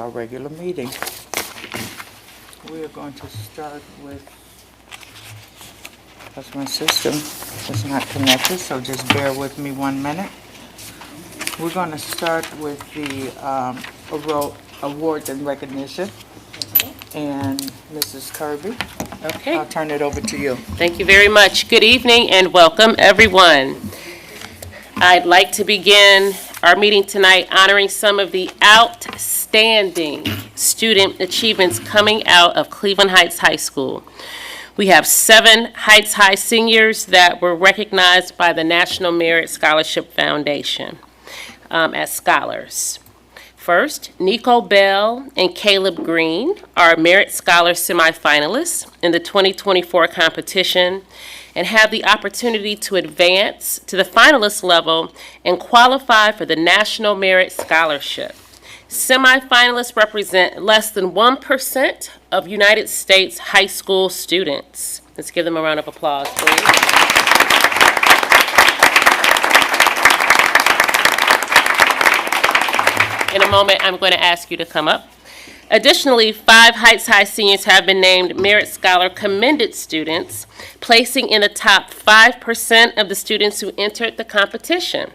our regular meeting. We are going to start with, because my system is not connected, so just bear with me 1 minute. We're going to start with the awards and recognition. And Mrs. Kirby, Okay, I'll turn it over to you. thank you very much. Good evening and welcome, everyone. I'd like to begin our meeting tonight honoring some of the outstanding student achievements coming out of Cleveland Heights High School. We have 7 Heights High seniors that were recognized by the National Merit Scholarship Foundation as scholars. First, Nico Bell and Caleb Green are Merit Scholar semifinalists in the 2024 competition and have the opportunity to advance to the finalist level and qualify for the National Merit Scholarship. Semifinalists represent less than 1% of United States high school students. Let's give them a round of applause, please. In a moment, I'm going to ask you to come up. Additionally, 5 Heights High seniors have been named Merit Scholar Commended Students, placing in the top 5% of the students who entered the competition.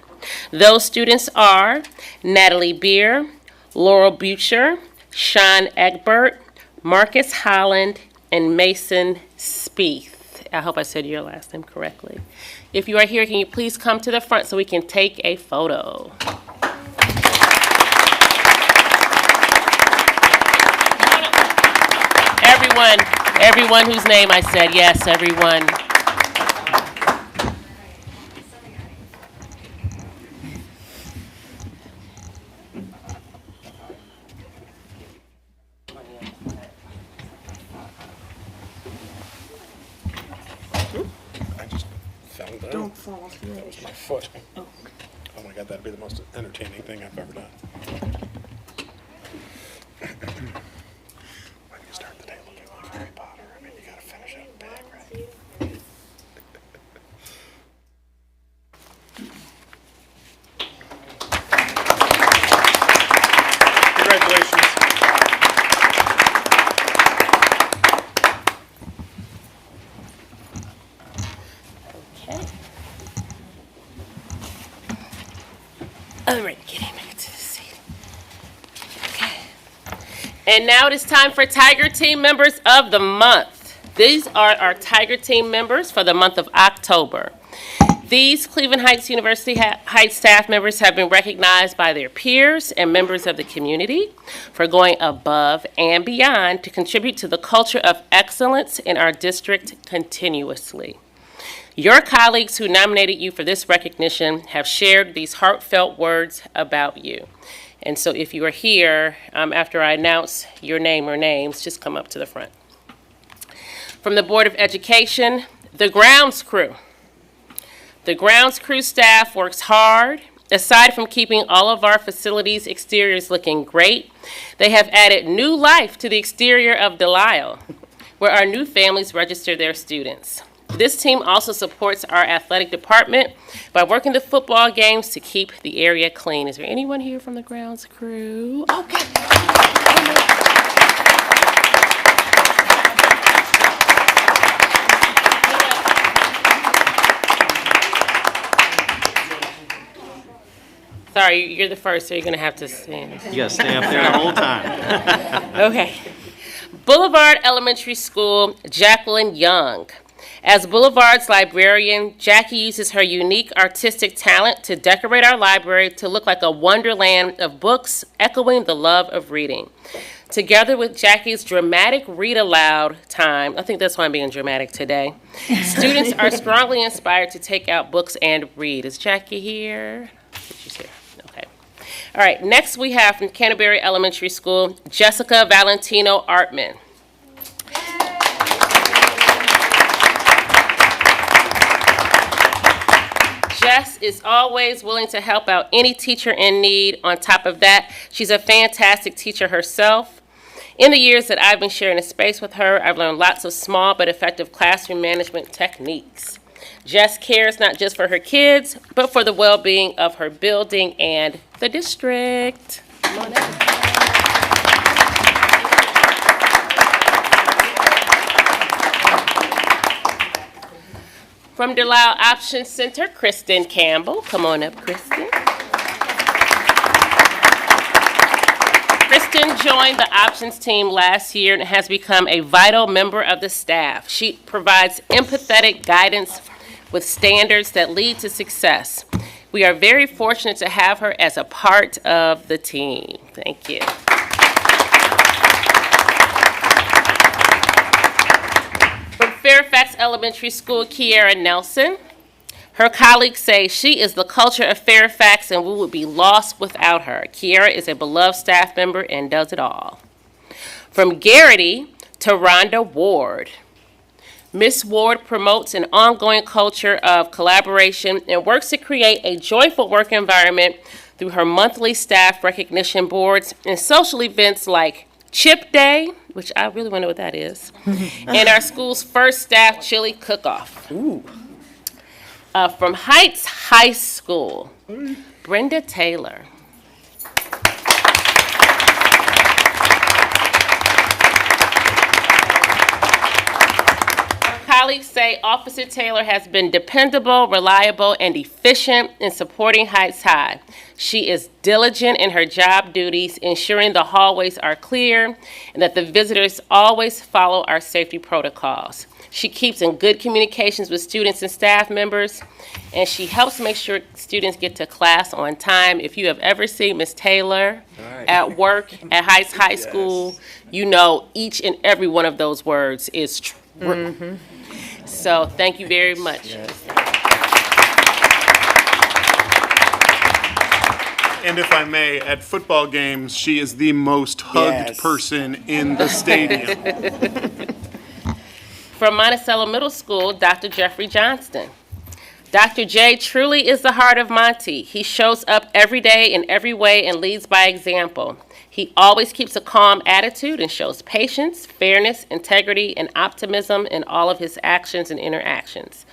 Those students are Natalie Beer, Laurel Butcher, Sean Egbert, Marcus Holland, and Mason Spieth. I hope I said your last name correctly. If you are here, can you please come to the front so we can take a photo? Everyone whose name I said, yes, everyone. I just fell down. Don't fall off your That was my foot. Oh my God, that'd be the most entertaining thing I've ever done. When you start the day looking like Harry Potter, I mean, you gotta finish it big, right? Congratulations. Okay. All right, get him back to the seat. Okay. And now it is time for Tiger Team Members of the Month. These are our Tiger Team members for the month of October. These Cleveland Heights University Heights staff members have been recognized by their peers and members of the community for going above and beyond to contribute to the culture of excellence in our district continuously. Your colleagues who nominated you for this recognition have shared these heartfelt words about you. And so if you are here, after I announce your name or names, just come up to the front. From the Board of Education, the grounds crew. The grounds crew staff works hard. Aside from keeping all of our facilities' exteriors looking great, they have added new life to the exterior of Delisle, where our new families register their students. This team also supports our athletic department by working the football games to keep the area clean. Is there anyone here from the grounds crew? Okay. Sorry, you're the first, so you're going to have to stand. You gotta stay up there the whole time. Okay. Boulevard Elementary School, Jacqueline Young. As Boulevard's librarian, Jackie uses her unique artistic talent to decorate our library to look like a wonderland of books, echoing the love of reading. Together with Jackie's dramatic read aloud time, I think that's why I'm being dramatic today, students are strongly inspired to take out books and read. Is Jackie here? She's here. Okay. All right, next we have from Canterbury Elementary School, Jessica Valentino Artman. Jess is always willing to help out any teacher in need. On top of that, she's a fantastic teacher herself. In the years that I've been sharing a space with her, I've learned lots of small but effective classroom management techniques. Jess cares not just for her kids, but for the well-being of her building and the district. Come on in. From Delisle Option Center, Kristen Campbell. Come on up, Kristen. Kristen joined the options team last year and has become a vital member of the staff. She provides empathetic guidance with standards that lead to success. We are very fortunate to have her as a part of the team. Thank you. From Fairfax Elementary School, Kiara Nelson. Her colleagues say she is the culture of Fairfax and we would be lost without her. Kiara is a beloved staff member and does it all. From Garrity to Rhonda Ward. Miss Ward promotes an ongoing culture of collaboration and works to create a joyful work environment through her monthly staff recognition boards and social events like Chip Day, which I really want to know what that is, and our school's first staff chili cook-off. From Heights High School, Brenda Taylor. Colleagues say Officer Taylor has been dependable, reliable, and efficient in supporting Heights High. She is diligent in her job duties, ensuring the hallways are clear and that the visitors always follow our safety protocols. She keeps in good communications with students and staff members, and she helps make sure students get to class on time. If you have ever seen Miss Taylor at work at Heights High School, you know each and every one of those words is true. Mm-hmm. So thank you very much. Yes. And if I may, at football games, she is the most hugged person in the stadium. From Monticello Middle School, Dr. Jeffrey Johnston. Dr. J truly is the heart of Monty. He shows up every day in every way and leads by example. He always keeps a calm attitude and shows patience, fairness, integrity, and optimism in all of his actions and interactions.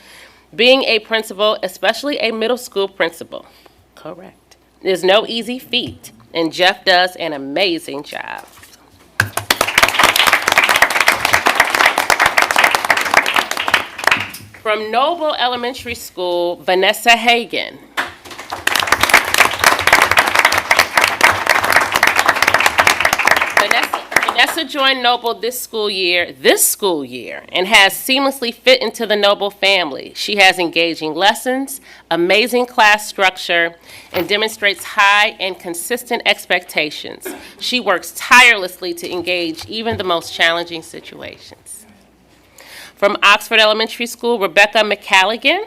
Being a principal, especially a middle school principal, correct, is no easy feat, and Jeff does an amazing job. From Noble Elementary School, Vanessa Hagan. Vanessa joined Noble this school year, and has seamlessly fit into the Noble family. She has engaging lessons, amazing class structure, and demonstrates high and consistent expectations. She works tirelessly to engage even the most challenging situations. From Oxford Elementary School, Rebecca McCalligan.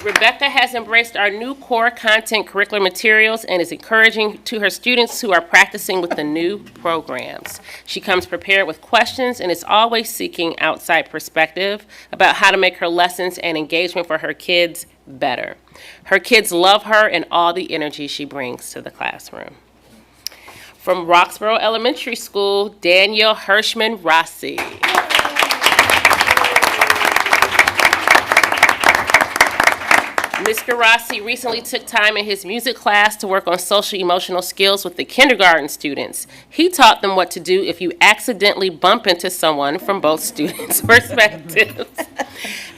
Rebecca has embraced our new core content curricular materials and is encouraging to her students who are practicing with the new programs. She comes prepared with questions and is always seeking outside perspective about how to make her lessons and engagement for her kids better. Her kids love her and all the energy she brings to the classroom. From Roxborough Elementary School, Daniel Hirschman Rossi. Mr. Rossi recently took time in his music class to work on social emotional skills with the kindergarten students. He taught them what to do if you accidentally bump into someone from both students' perspectives.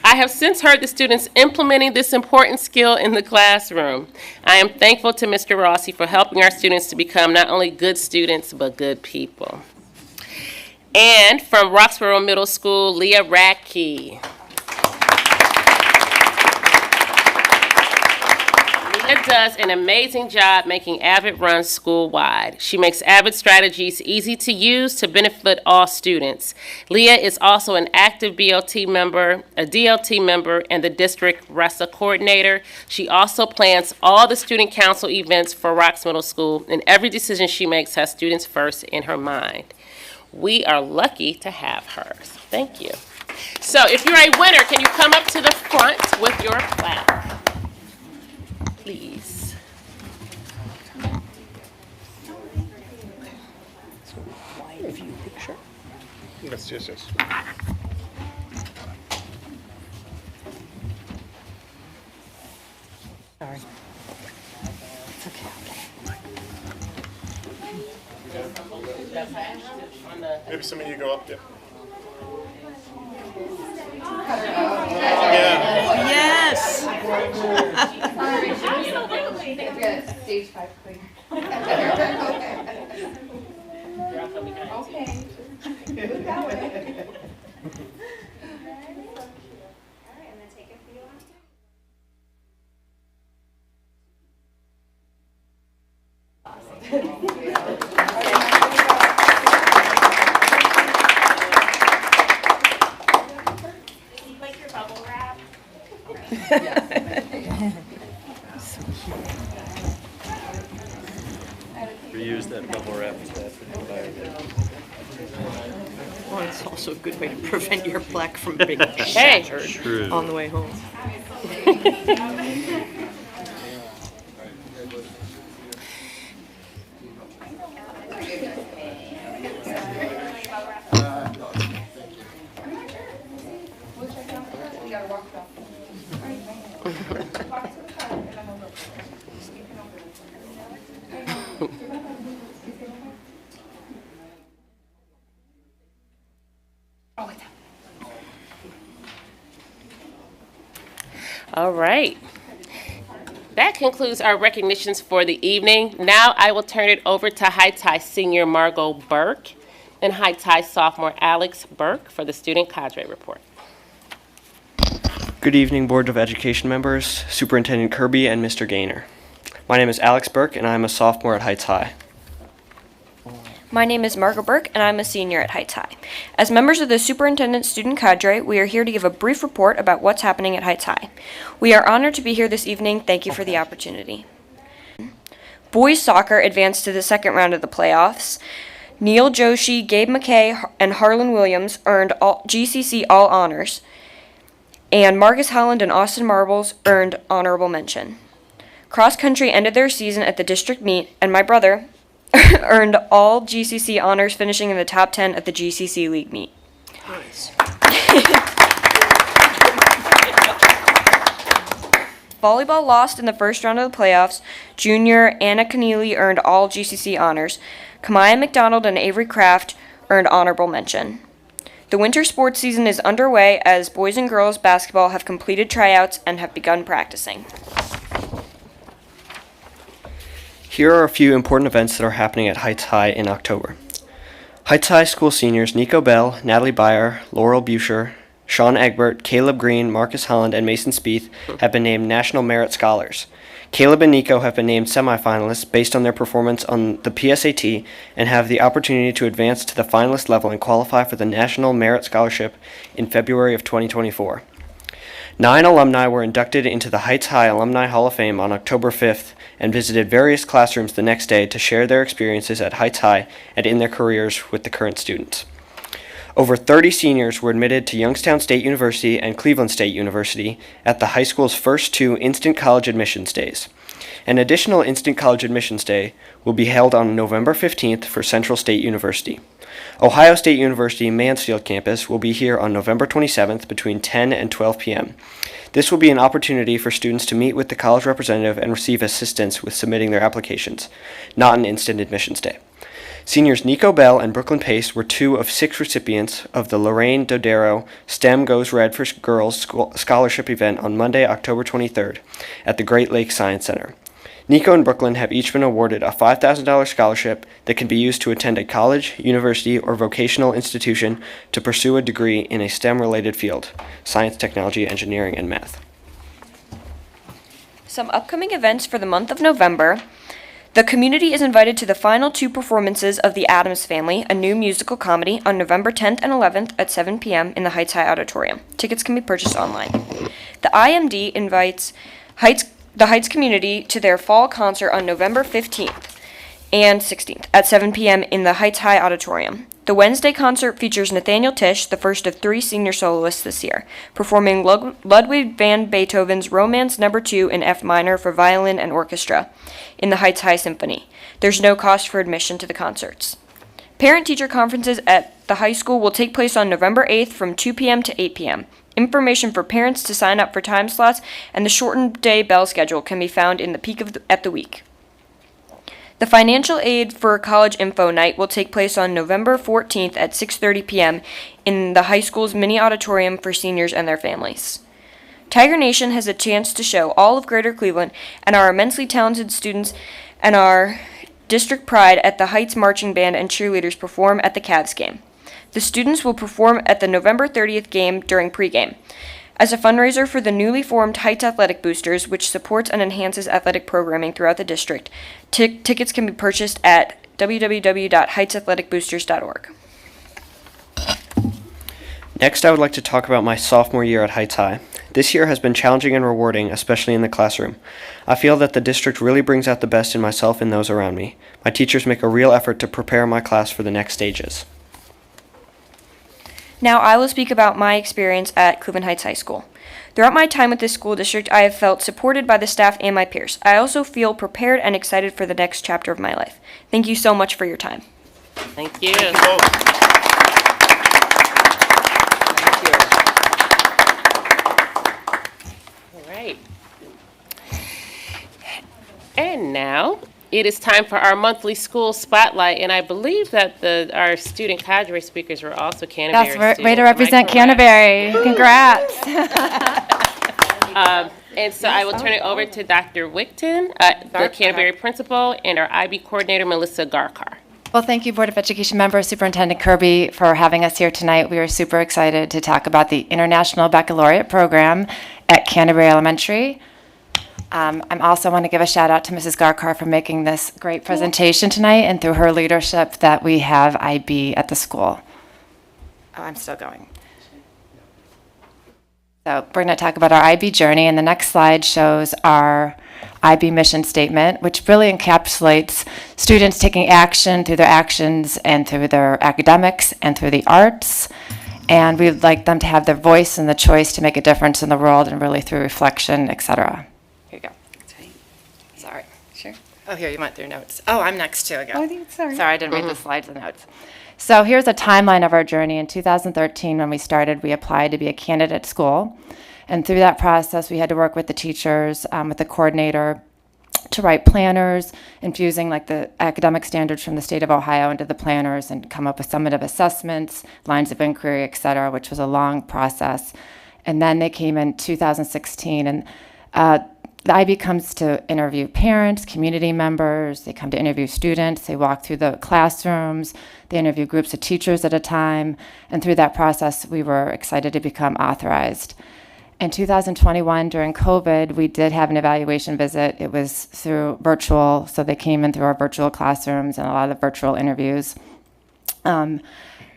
I have since heard the students implementing this important skill in the classroom. I am thankful to Mr. Rossi for helping our students to become not only good students, but good people. And from Roxborough Middle School, Leah Radke. Leah does an amazing job making Avid run school-wide. She makes Avid strategies easy to use to benefit all students. Leah is also an active BLT member, a DLT member, and the district RESA coordinator. She also plans all the student council events for Rox Middle School, and every decision she makes has students first in her mind. We are lucky to have her. Thank you. So if you're a winner, can you come up to the front with your plaque? Please. Yes, yes, yes. Sorry. It's okay. Maybe some of you go up there. Yeah. Yes. Stage 5 clean. Okay. Good that way. Like your bubble wrap. Reuse that bubble wrap stuff. Well, it's also a good way to prevent your plaque from being Hey. shattered True. on the way home. All right. That concludes our recognitions for the evening. Now I will turn it over to High Tie senior Margot Burke and High Tie sophomore Alex Burke for the student cadre report. Good evening, Board of Education members, Superintendent Kirby, and Mr. Gaynor. My name is Alex Burke, and I am a sophomore at Heights High. My name is Margot Burke, and I'm a senior at Heights High. As members of the Superintendent Student Cadre, we are here to give a brief report about what's happening at Heights High. We are honored to be here this evening. Thank you for the opportunity. Boys soccer advanced to the second round of the playoffs. Neil Joshi, Gabe McKay, and Harlan Williams earned GCC All Honors, and Marcus Holland and Austin Marbles earned honorable mention. Cross country ended their season at the district meet, and my brother earned all GCC honors, finishing in the top 10 at the GCC League meet. Nice. Volleyball lost in the first round of the playoffs. Junior Anna Keneally earned all GCC honors. Kamaya McDonald and Avery Kraft earned honorable mention. The winter sports season is underway as boys and girls basketball have completed tryouts and have begun practicing. Here are a few important events that are happening at Heights High in October. Heights High school seniors Nico Bell, Natalie Beyer, Laurel Buscher, Sean Egbert, Caleb Green, Marcus Holland, and Mason Spieth have been named National Merit Scholars. Caleb and Nico have been named semifinalists based on their performance on the PSAT and have the opportunity to advance to the finalist level and qualify for the National Merit Scholarship in February of 2024. 9 alumni were inducted into the Heights High Alumni Hall of Fame on October 5th and visited various classrooms the next day to share their experiences at Heights High and in their careers with the current students. Over 30 seniors were admitted to Youngstown State University and Cleveland State University at the high school's first 2 Instant College Admissions Days. An additional Instant College Admissions Day will be held on November 15th for Central State University. Ohio State University Mansfield campus will be here on November 27th between 10 and 12 p.m. This will be an opportunity for students to meet with the college representative and receive assistance with submitting their applications, not an instant admissions day. Seniors Nico Bell and Brooklyn Pace were 2 of 6 recipients of the Lorraine Dodaro STEM Goes Red for Girls Scholarship event on Monday, October 23rd at the Great Lakes Science Center. Nico and Brooklyn have each been awarded a $5,000 scholarship that can be used to attend a college, university, or vocational institution to pursue a degree in a STEM-related field: science, technology, engineering, and math. Some upcoming events for the month of November. The community is invited to the final 2 performances of The Addams Family, a new musical comedy, on November 10th and 11th at 7 p.m. in the Heights High Auditorium. Tickets can be purchased online. The IMD invites the Heights community to their fall concert on November 15th and 16th at 7 p.m. in the Heights High Auditorium. The Wednesday concert features Nathaniel Tisch, the first of 3 senior soloists this year, performing Ludwig van Beethoven's Romance No. 2 in F minor for violin and orchestra in the Heights High Symphony. There's no cost for admission to the concerts. Parent-teacher conferences at the high school will take place on November 8th from 2 p.m. to 8 p.m. Information for parents to sign up for time slots and the shortened day bell schedule can be found in the peak at the week. The financial aid for College Info Night will take place on November 14th at 6:30 p.m. in the high school's mini auditorium for seniors and their families. Tiger Nation has a chance to show all of Greater Cleveland and our immensely talented students and our district pride at the Heights Marching Band and cheerleaders perform at the Cavs game. The students will perform at the November 30th game during pregame. As a fundraiser for the newly formed Heights Athletic Boosters, which supports and enhances athletic programming throughout the district, tickets can be purchased at www.heightsathleticboosters.org. Next, I would like to talk about my sophomore year at Heights High. This year has been challenging and rewarding, especially in the classroom. I feel that the district really brings out the best in myself and those around me. My teachers make a real effort to prepare my class for the next stages. Now I will speak about my experience at Cleveland Heights High School. Throughout my time with this school district, I have felt supported by the staff and my peers. I also feel prepared and excited for the next chapter of my life. Thank you so much for your time. Thank you. All right. And now it is time for our monthly school spotlight, and I believe that our student cadre speakers were also Canterbury Yes, students. way to Am I represent correct? Canterbury. Congrats. And so I will turn it over to Dr. Wickton, the Canterbury principal, and our IB coordinator, Melissa Garkar. Well, thank you, Board of Education members, Superintendent Kirby, for having us here tonight. We are super excited to talk about the International Baccalaureate Program at Canterbury Elementary. I also want to give a shout out to Mrs. Garkar for making this great presentation tonight, and through her leadership that we have IB at the school. Oh, I'm still going. So we're going to talk about our IB journey, and the next slide shows our IB mission statement, which really encapsulates students taking action through their actions and through their academics and through the arts. And we'd like them to have their voice and the choice to make a difference in the world and really through reflection, etc. Here you go. Sorry. Sure. Oh, here, you went through notes. Oh, I'm next too again. Oh, sorry. Sorry, I didn't read the slides and notes. So here's a timeline of our journey. In 2013, when we started, we applied to be a candidate school. And through that process, we had to work with the teachers, with the coordinator, to write planners, infusing like the academic standards from the state of Ohio into the planners and come up with summative assessments, lines of inquiry, et cetera, which was a long process. And then they came in 2016, and the IB comes to interview parents, community members, they come to interview students, they walk through the classrooms, they interview groups of teachers at a time, and through that process, we were excited to become authorized. In 2021, during COVID, we did have an evaluation visit. It was through virtual, so they came in through our virtual classrooms and a lot of virtual interviews.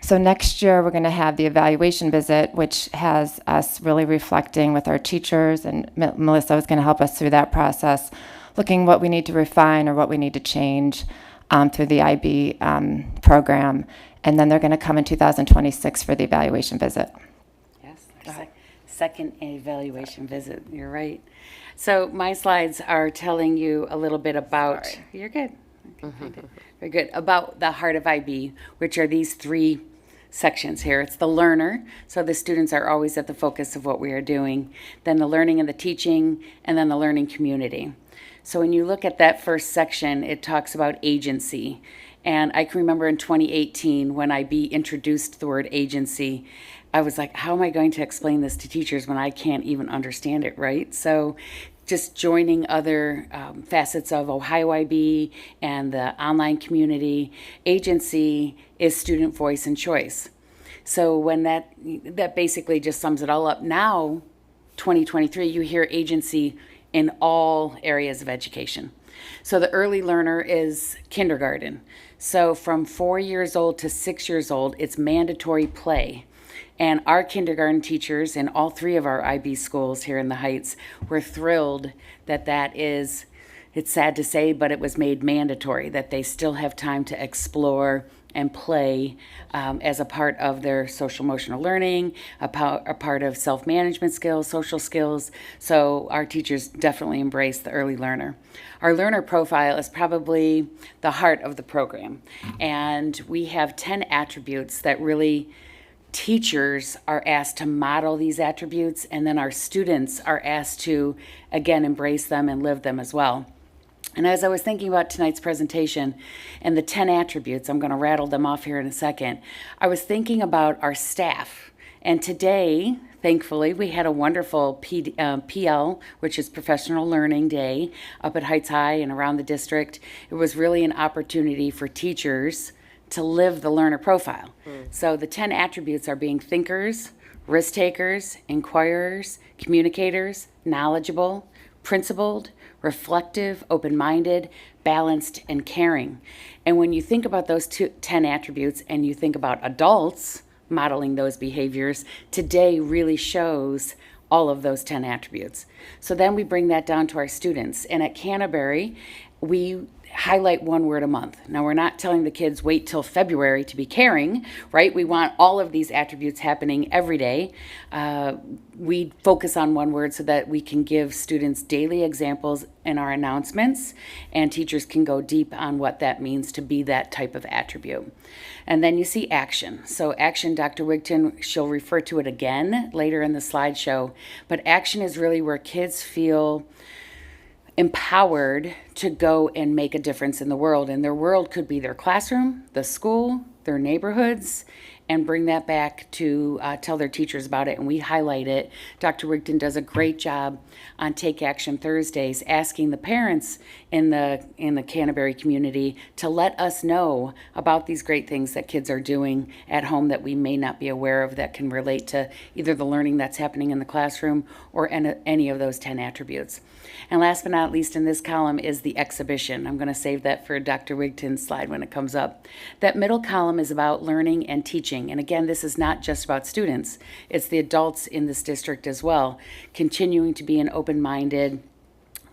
So next year, we're going to have the evaluation visit, which has us really reflecting with our teachers, and Melissa is going to help us through that process, looking what we need to refine or what we need to change through the IB program. And then they're going to come in 2026 for the evaluation visit. Yes, second evaluation visit, you're right. So my slides are telling you a little bit about, you're good. Very good, about the heart of IB, which are these three sections here. It's the learner, so the students are always at the focus of what we are doing, then the learning and the teaching, and then the learning community. So when you look at that first section, it talks about agency. And I can remember in 2018 when IB introduced the word agency, I was like, how am I going to explain this to teachers when I can't even understand it, right? So just joining other facets of Ohio IB and the online community, agency is student voice and choice. So when that basically just sums it all up. Now, 2023, you hear agency in all areas of education. So the early learner is kindergarten. So from 4 years old to 6 years old, it's mandatory play. And our kindergarten teachers in all three of our IB schools here in the Heights were thrilled that is, it's sad to say, but it was made mandatory, that they still have time to explore and play as a part of their social emotional learning, a part of self-management skills, social skills. So our teachers definitely embrace the early learner. Our learner profile is probably the heart of the program. And we have 10 attributes that really teachers are asked to model these attributes, and then our students are asked to, again, embrace them and live them as well. And as I was thinking about tonight's presentation and the 10 attributes, I'm going to rattle them off here in a second, I was thinking about our staff. And today, thankfully, we had a wonderful PL, which is Professional Learning Day, up at Heights High and around the district. It was really an opportunity for teachers to live the learner profile. So the 10 attributes are being thinkers, risk takers, inquirers, communicators, knowledgeable, principled, reflective, open-minded, balanced, and caring. And when you think about those 10 attributes and you think about adults modeling those behaviors, today really shows all of those 10 attributes. So then we bring that down to our students. And at Canterbury, we highlight one word a month. Now, we're not telling the kids wait till February to be caring, right? We want all of these attributes happening every day. We focus on one word so that we can give students daily examples in our announcements, and teachers can go deep on what that means to be that type of attribute. And then you see action. So action, Dr. Wigton, she'll refer to it again later in the slideshow, but action is really where kids feel empowered to go and make a difference in the world. And their world could be their classroom, the school, their neighborhoods, and bring that back to tell their teachers about it. And we highlight it. Dr. Wigton does a great job on Take Action Thursdays, asking the parents in the Canterbury community to let us know about these great things that kids are doing at home that we may not be aware of that can relate to either the learning that's happening in the classroom or any of those 10 attributes. And last but not least in this column is the exhibition. I'm going to save that for Dr. Wigton's slide when it comes up. That middle column is about learning and teaching. And again, this is not just about students. It's the adults in this district as well, continuing to be an open-minded,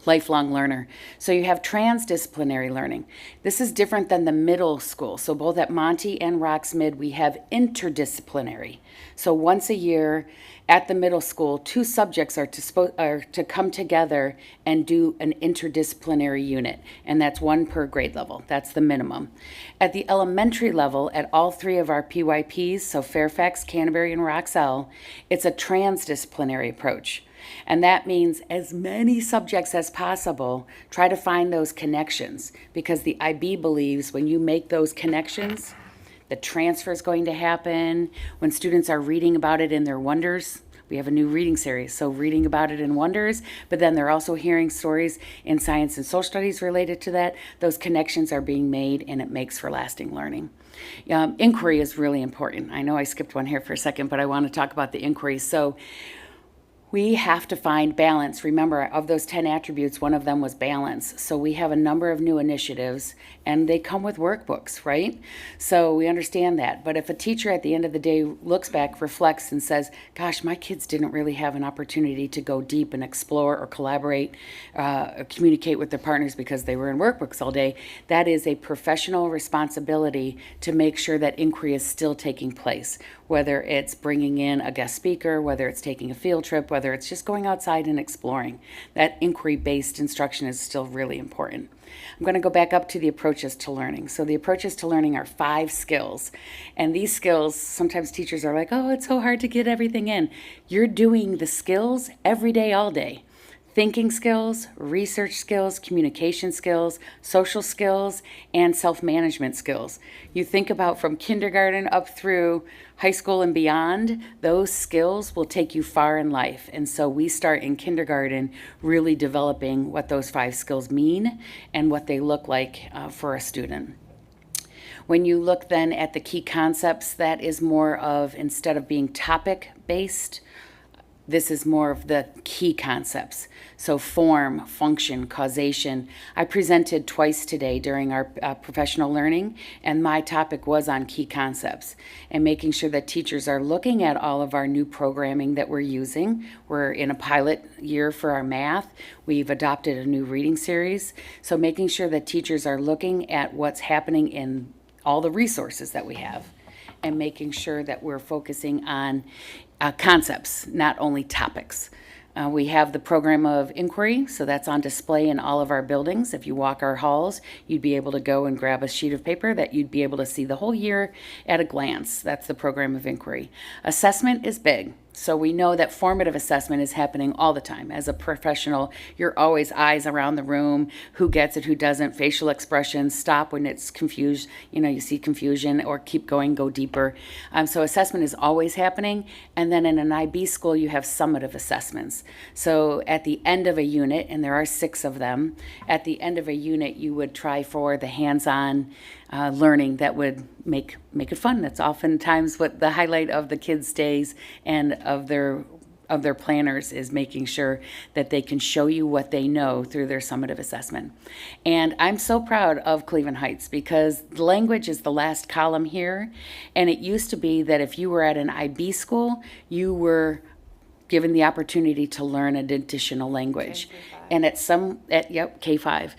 lifelong learner. So you have transdisciplinary learning. This is different than the middle school. So both at Monty and Rocks Mid, we have interdisciplinary. So once a year at the middle school, 2 subjects are to come together and do an interdisciplinary unit. And that's 1 per grade level. That's the minimum. At the elementary level, at all 3 of our PYPs, so Fairfax, Canterbury, and Roxelle, it's a transdisciplinary approach. And that means as many subjects as possible, try to find those connections, because the IB believes when you make those connections, the transfer is going to happen. When students are reading about it in their Wonders, we have a new reading series, so reading about it in Wonders, but then they're also hearing stories in science and social studies related to that. Those connections are being made, and it makes for lasting learning. Inquiry is really important. I know I skipped one here for a second, but I want to talk about the inquiry. So we have to find balance. Remember, of those 10 attributes, one of them was balance. So we have a number of new initiatives, and they come with workbooks, right? So we understand that. But if a teacher at the end of the day looks back, reflects, and says, gosh, my kids didn't really have an opportunity to go deep and explore or collaborate, or communicate with their partners because they were in workbooks all day, that is a professional responsibility to make sure that inquiry is still taking place, whether it's bringing in a guest speaker, whether it's taking a field trip, whether it's just going outside and exploring. That inquiry-based instruction is still really important. I'm going to go back up to the approaches to learning. So the approaches to learning are 5 skills. And these skills, sometimes teachers are like, oh, it's so hard to get everything in. You're doing the skills every day, all day. Thinking skills, research skills, communication skills, social skills, and self-management skills. You think about from kindergarten up through high school and beyond, those skills will take you far in life. And so we start in kindergarten really developing what those 5 skills mean and what they look like for a student. When you look then at the key concepts, that is more of, instead of being topic-based, this is more of the key concepts. So form, function, causation. I presented twice today during our professional learning, and my topic was on key concepts and making sure that teachers are looking at all of our new programming that we're using. We're in a pilot year for our math. We've adopted a new reading series. So making sure that teachers are looking at what's happening in all the resources that we have and making sure that we're focusing on concepts, not only topics. We have the program of inquiry, so that's on display in all of our buildings. If you walk our halls, you'd be able to go and grab a sheet of paper that you'd be able to see the whole year at a glance. That's the program of inquiry. Assessment is big. So we know that formative assessment is happening all the time. As a professional, you're always eyes around the room, who gets it, who doesn't, facial expressions, stop when it's confused, you see confusion, or keep going, go deeper. So assessment is always happening. And then in an IB school, you have summative assessments. So at the end of a unit, and there are 6 of them, at the end of a unit, you would try for the hands-on learning that would make it fun. That's oftentimes what the highlight of the kids' days and of their planners is, making sure that they can show you what they know through their summative assessment. And I'm so proud of Cleveland Heights because language is the last column here. And it used to be that if you were at an IB school, you were given the opportunity to learn an additional language. And K-5.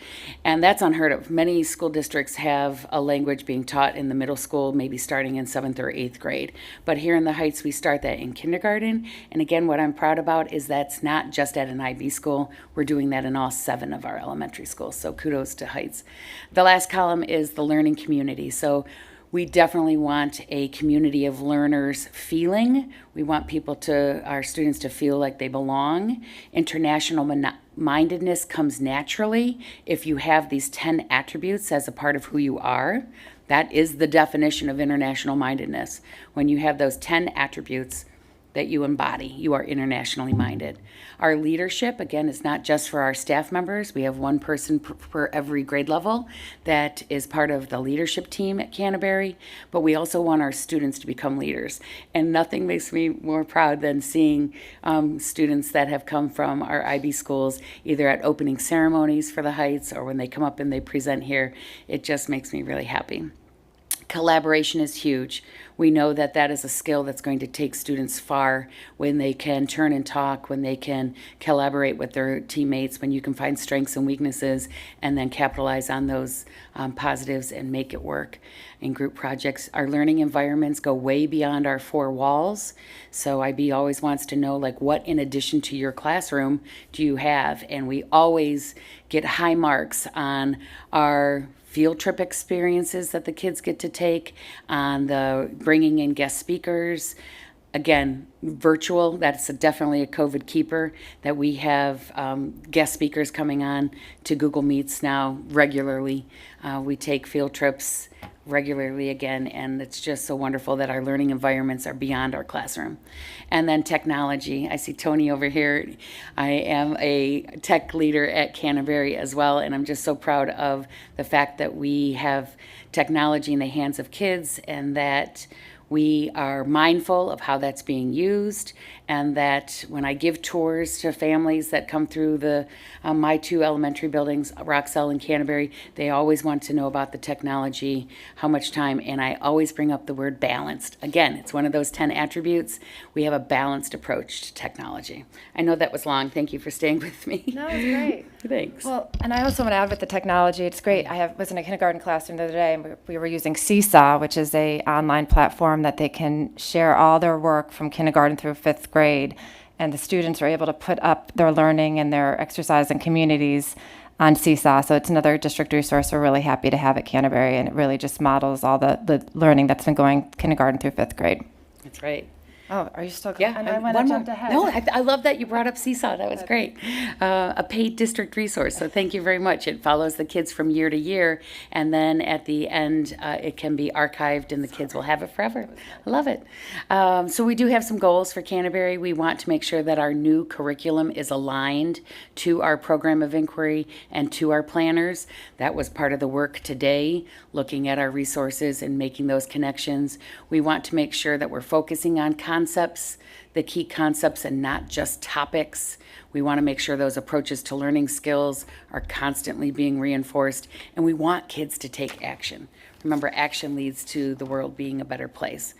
And that's unheard of. Many school districts have a language being taught in the middle school, maybe starting in 7th or 8th grade. But here in the Heights, we start that in kindergarten. And again, what I'm proud about is that's not just at an IB school. We're doing that in all 7 of our elementary schools. So kudos to Heights. The last column is the learning community. So we definitely want a community of learners feeling. We want our students to feel like they belong. International mindedness comes naturally if you have these 10 attributes as a part of who you are. That is the definition of international mindedness. When you have those 10 attributes that you embody, you are internationally minded. Our leadership, again, is not just for our staff members. We have one person per every grade level that is part of the leadership team at Canterbury, but we also want our students to become leaders. And nothing makes me more proud than seeing students that have come from our IB schools, either at opening ceremonies for the Heights or when they come up and they present here. It just makes me really happy. Collaboration is huge. We know that that is a skill that's going to take students far when they can turn and talk, when they can collaborate with their teammates, when you can find strengths and weaknesses and then capitalize on those positives and make it work. In group projects, our learning environments go way beyond our 4 walls. So IB always wants to know, like, what in addition to your classroom do you have? And we always get high marks on our field trip experiences that the kids get to take, on the bringing in guest speakers. Again, virtual, that's definitely a COVID keeper, that we have guest speakers coming on to Google Meets now regularly. We take field trips regularly again, and it's just so wonderful that our learning environments are beyond our classroom. And then technology. I see Tony over here. I am a tech leader at Canterbury as well, and I'm just so proud of the fact that we have technology in the hands of kids and that we are mindful of how that's being used, and that when I give tours to families that come through my 2 elementary buildings, Roxelle and Canterbury, they always want to know about the technology, how much time, and I always bring up the word balanced. Again, it's one of those 10 attributes. We have a balanced approach to technology. I know that was long. Thank you for staying with me. No, it's great. Thanks. Well, and I also want to add with the technology, it's great. I was in a kindergarten classroom the other day, and we were using Seesaw, which is a online platform that they can share all their work from kindergarten through 5th grade. And the students are able to put up their learning and their exercise and communities on Seesaw. So it's another district resource we're really happy to have at Canterbury, and it really just models all the learning that's been going kindergarten through 5th grade. That's right. Oh, are you still? Yeah, I know I jumped ahead. No, I love that you brought up Seesaw. That was great. A paid district resource. So thank you very much. It follows the kids from year to year, and then at the end, it can be archived, and the kids will have it forever. I love it. So we do have some goals for Canterbury. We want to make sure that our new curriculum is aligned to our program of inquiry and to our planners. That was part of the work today, looking at our resources and making those connections. We want to make sure that we're focusing on concepts, the key concepts, and not just topics. We want to make sure those approaches to learning skills are constantly being reinforced, and we want kids to take action. Remember, action leads to the world being a better place.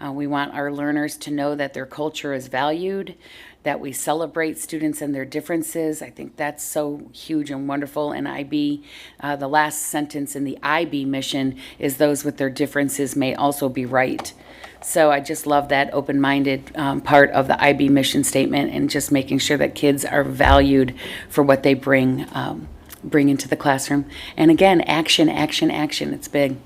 We want our learners to know that their culture is valued, that we celebrate students and their differences. I think that's so huge and wonderful. And IB, the last sentence in the IB mission is, those with their differences may also be right. So I just love that open-minded part of the IB mission statement, and just making sure that kids are valued for what they bring into the classroom. And again, action, action, action. It's big.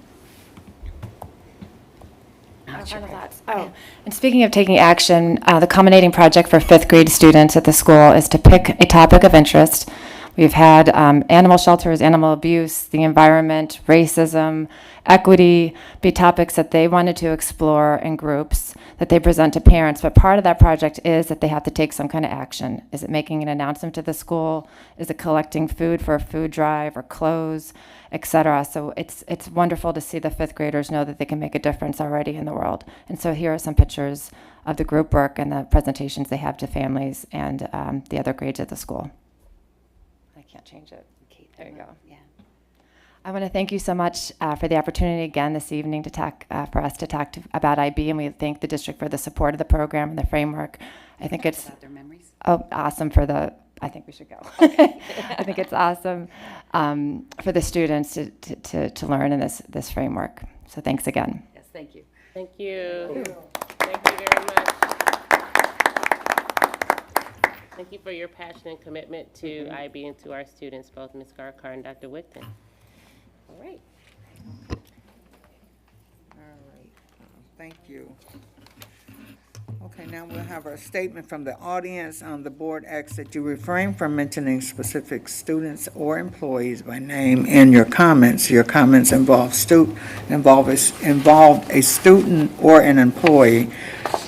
All your Final packet. thoughts. Oh, and speaking of taking action, the culminating project for fifth grade students at the school is to pick a topic of interest. We've had animal shelters, animal abuse, the environment, racism, equity be topics that they wanted to explore in groups that they present to parents. But part of that project is that they have to take some kind of action. Is it making an announcement to the school? Is it collecting food for a food drive or clothes, et cetera? So it's wonderful to see the fifth graders know that they can make a difference already in the world. And so here are some pictures of the group work and the presentations they have to families and the other grades at the school. I can't change it. There you go. Yeah. I want to thank you so much for the opportunity again this evening to talk for us to talk about IB, and we thank the district for the support of the program and the framework. I think it's About their memories. awesome for the. I think we should go. I think it's awesome for the students to learn in this framework. So thanks again. Yes, thank you. Thank you. Thank you very much. Thank you for your passion and commitment to IB and to our students, both Ms. Garkar and Dr. Wigton. All right. All right, thank you. Okay, now we'll have a statement from the audience. The board asks that you refrain from mentioning specific students or employees by name in your comments. Your comments involve a student or an employee.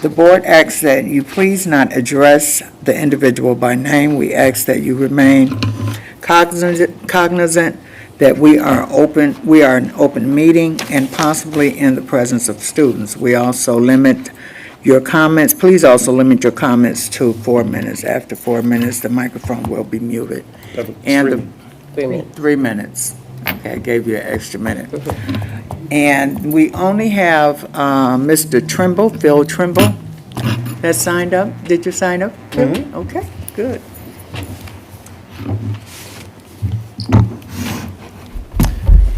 The board asks that you please not address the individual by name. We ask that you remain cognizant that we are an open meeting and possibly in the presence of students. We also limit your comments, please also limit your comments to 4 minutes. After 4 minutes, the microphone will be muted. And 3 minutes. 3 minutes. Okay, I gave you an extra minute. And we only have Mr. Trimble, Phil Trimble, that signed up. Did you sign up? Okay, good.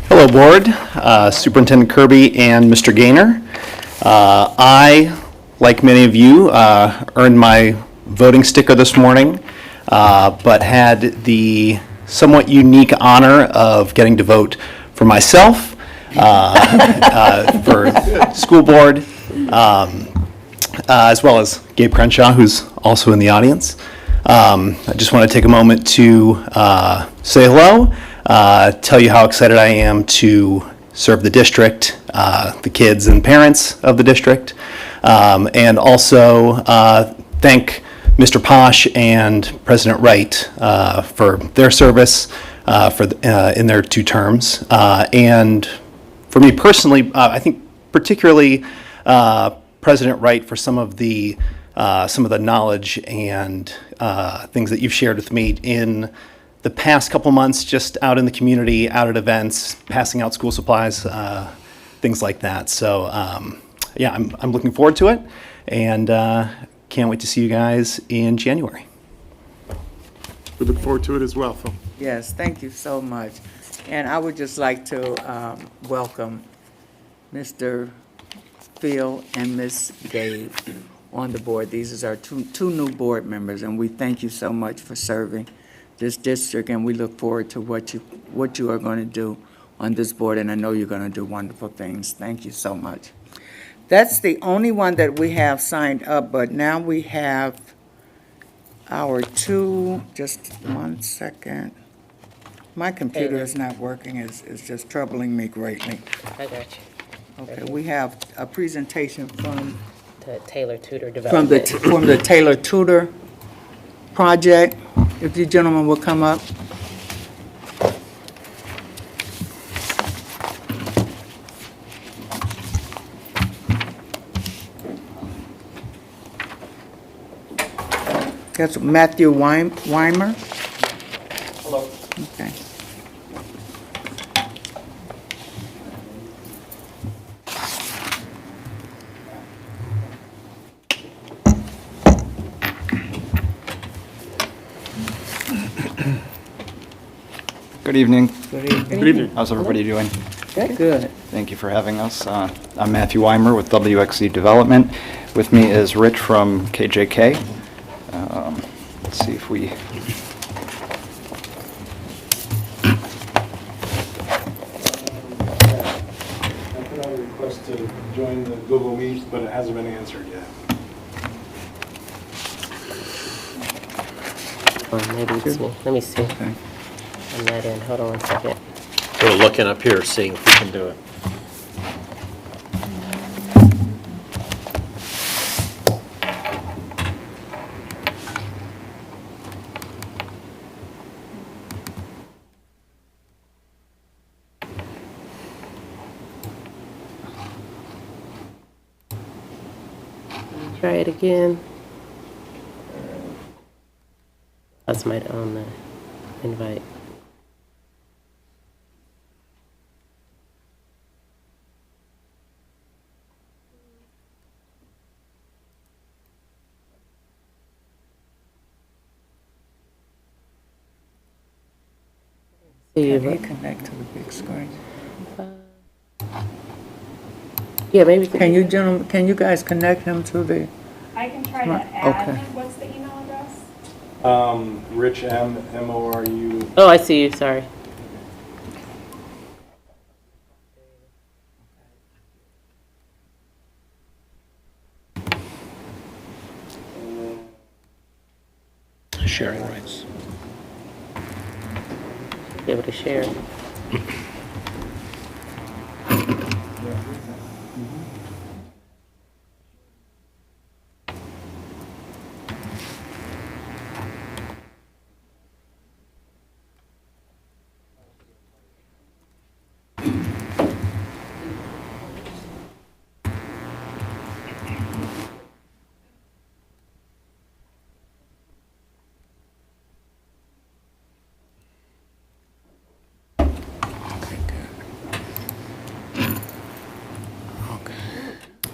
Hello, Board, Superintendent Kirby and Mr. Gaynor. I, like many of you, earned my voting sticker this morning, but had the somewhat unique honor of getting to vote for myself, for school board, as well as Gabe Crenshaw, who's also in the audience. I just want to take a moment to say hello, tell you how excited I am to serve the district, the kids and parents of the district, and also thank Mr. Posh and President Wright for their service in their 2 terms. And for me personally, I think particularly President Wright for some of the knowledge and things that you've shared with me in the past couple months, just out in the community, out at events, passing out school supplies, things like that. So yeah, I'm looking forward to it, and can't wait to see you guys in January. We look forward to it as well, Phil. Yes, thank you so much. And I would just like to welcome Mr. Phil and Ms. Gabe on the board. These are our two new board members, and we thank you so much for serving this district, and we look forward to what you are going to do on this board, and I know you're going to do wonderful things. Thank you so much. That's the only one that we have signed up, but now we have our just 1 second. My computer is not working, it's just troubling me greatly. I got you. Okay, we have a presentation from The Taylor Tutor from the Development. Taylor Tutor project. If you gentlemen will come up. That's Matthew Weimer. Hello. Okay. Good evening. Good evening. Good evening. How's everybody doing? Good. Thank you for having us. I'm Matthew Weimer with WXC Development. With me is Rich from KJK. Let's see if we... request to join the Google Meet, but it hasn't been answered yet. Oh, maybe it's me. Let me see. I'm not in. Hold on one second. We're looking up here, seeing if we can do it. Try it again. That's my own invite. Can he connect to the big screen? Yeah, maybe. Can you gentlemen, can you guys connect him to the? I can try to Right, add okay. him. What's the email address? Rich M, M-O-R-U. Oh, I see you. Sorry. Sharing rights. Be able to share.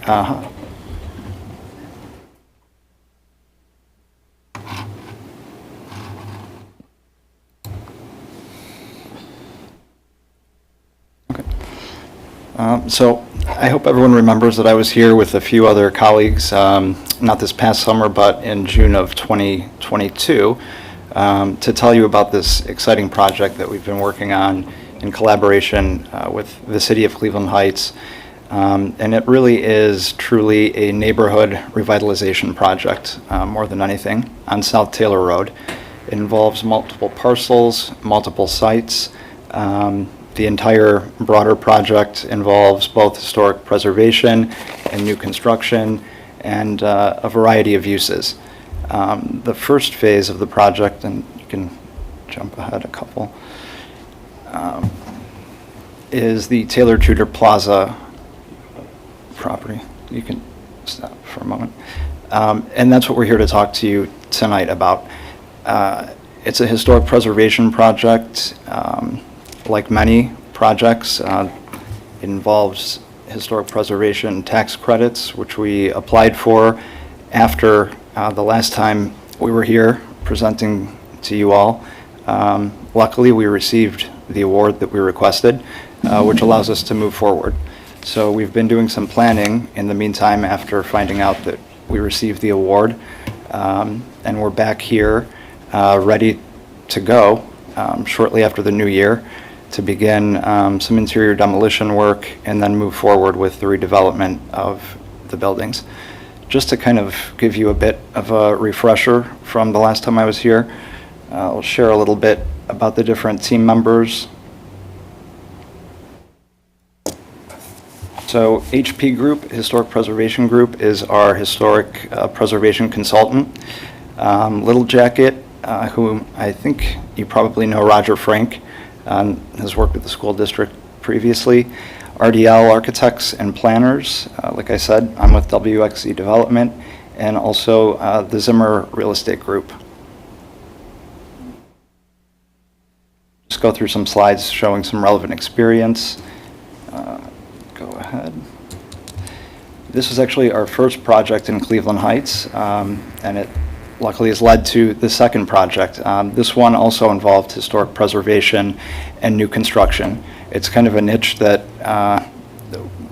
Uh-huh. Okay. So I hope everyone remembers that I was here with a few other colleagues, not this past summer, but in June of 2022, to tell you about this exciting project that we've been working on in collaboration with the City of Cleveland Heights. And it really is truly a neighborhood revitalization project, more than anything, on South Taylor Road. It involves multiple parcels, multiple sites. The entire broader project involves both historic preservation and new construction and a variety of uses. The first phase of the project, and you can jump ahead a couple, is the Taylor Tudor Plaza property. You can stop for a moment. And that's what we're here to talk to you tonight about. It's a historic preservation project. Like many projects, it involves historic preservation tax credits, which we applied for after the last time we were here presenting to you all. Luckily, we received the award that we requested, which allows us to move forward. So we've been doing some planning in the meantime after finding out that we received the award, and we're back here ready to go shortly after the new year to begin some interior demolition work and then move forward with the redevelopment of the buildings. Just to kind of give you a bit of a refresher from the last time I was here, I'll share a little bit about the different team members. So HP Group, Historic Preservation Group, is our historic preservation consultant. Little Jacket, who I think you probably know, Roger Frank, has worked with the school district previously. RDL Architects and Planners, like I said, I'm with WXE Development, and also the Zimmer Real Estate Group. Just go through some slides showing some relevant experience. Go ahead. This is actually our first project in Cleveland Heights, and it luckily has led to the second project. This one also involved historic preservation and new construction. It's kind of a niche that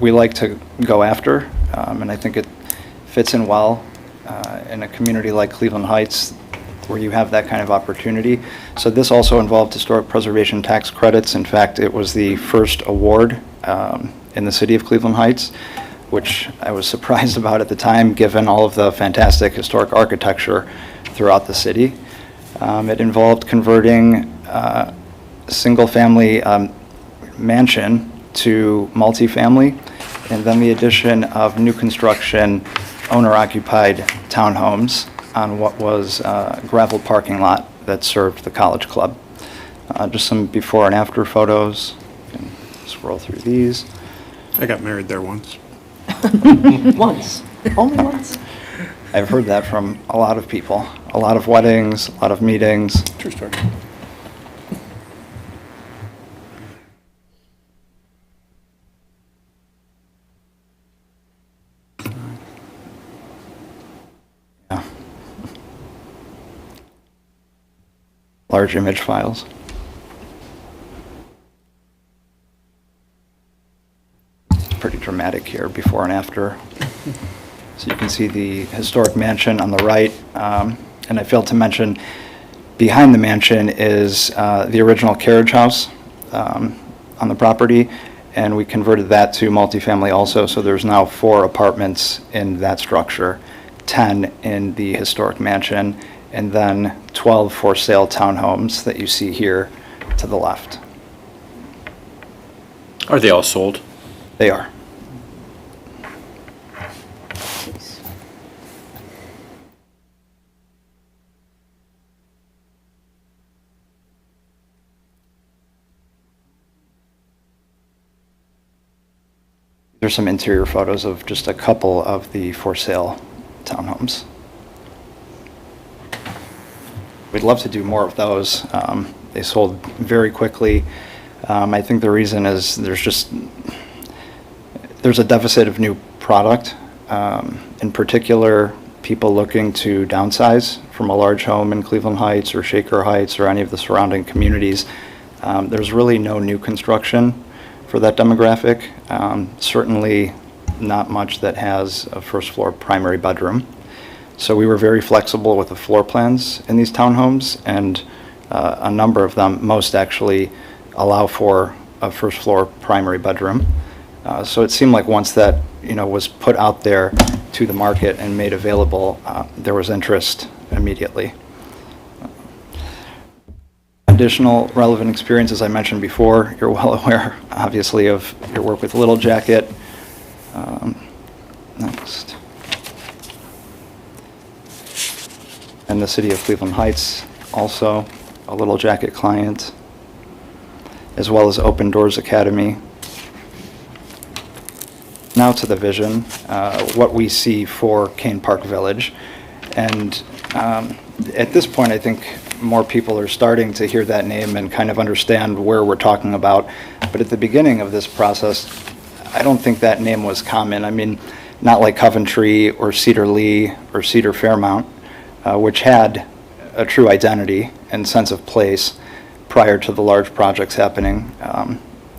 we like to go after, and I think it fits in well in a community like Cleveland Heights where you have that kind of opportunity. So this also involved historic preservation tax credits. In fact, it was the first award in the city of Cleveland Heights, which I was surprised about at the time, given all of the fantastic historic architecture throughout the city. It involved converting a single-family mansion to multifamily, and then the addition of new construction owner-occupied townhomes on what was a gravel parking lot that served the college club. Just some before and after photos. You can scroll through these. I got married there once. Once, only once. I've heard that from a lot of people. A lot of weddings, a lot of meetings. True story. Yeah. Large image files. It's pretty dramatic here, before and after. So you can see the historic mansion on the right, and I failed to mention, behind the mansion is the original carriage house on the property, and we converted that to multifamily also, so there's now 4 apartments in that structure, 10 in the historic mansion, and then 12 for-sale townhomes that you see here to the left. Are they all sold? They are. There's some interior photos of just a couple of the for-sale townhomes. We'd love to do more of those. They sold very quickly. I think the reason is there's a deficit of new product. In particular, people looking to downsize from a large home in Cleveland Heights or Shaker Heights or any of the surrounding communities. There's really no new construction for that demographic. Certainly not much that has a first floor primary bedroom. So we were very flexible with the floor plans in these townhomes, and a number of them, most actually, allow for a first floor primary bedroom. So it seemed like once that was put out there to the market and made available, there was interest immediately. Additional relevant experience, as I mentioned before, you're well aware, obviously, of your work with Little Jacket. Next. And the city of Cleveland Heights, also a Little Jacket client, as well as Open Doors Academy. Now to the vision, what we see for Kane Park Village. And at this point, I think more people are starting to hear that name and kind of understand where we're talking about. But at the beginning of this process, I don't think that name was common. I mean, not like Coventry or Cedar Lee or Cedar Fairmount, which had a true identity and sense of place prior to the large projects happening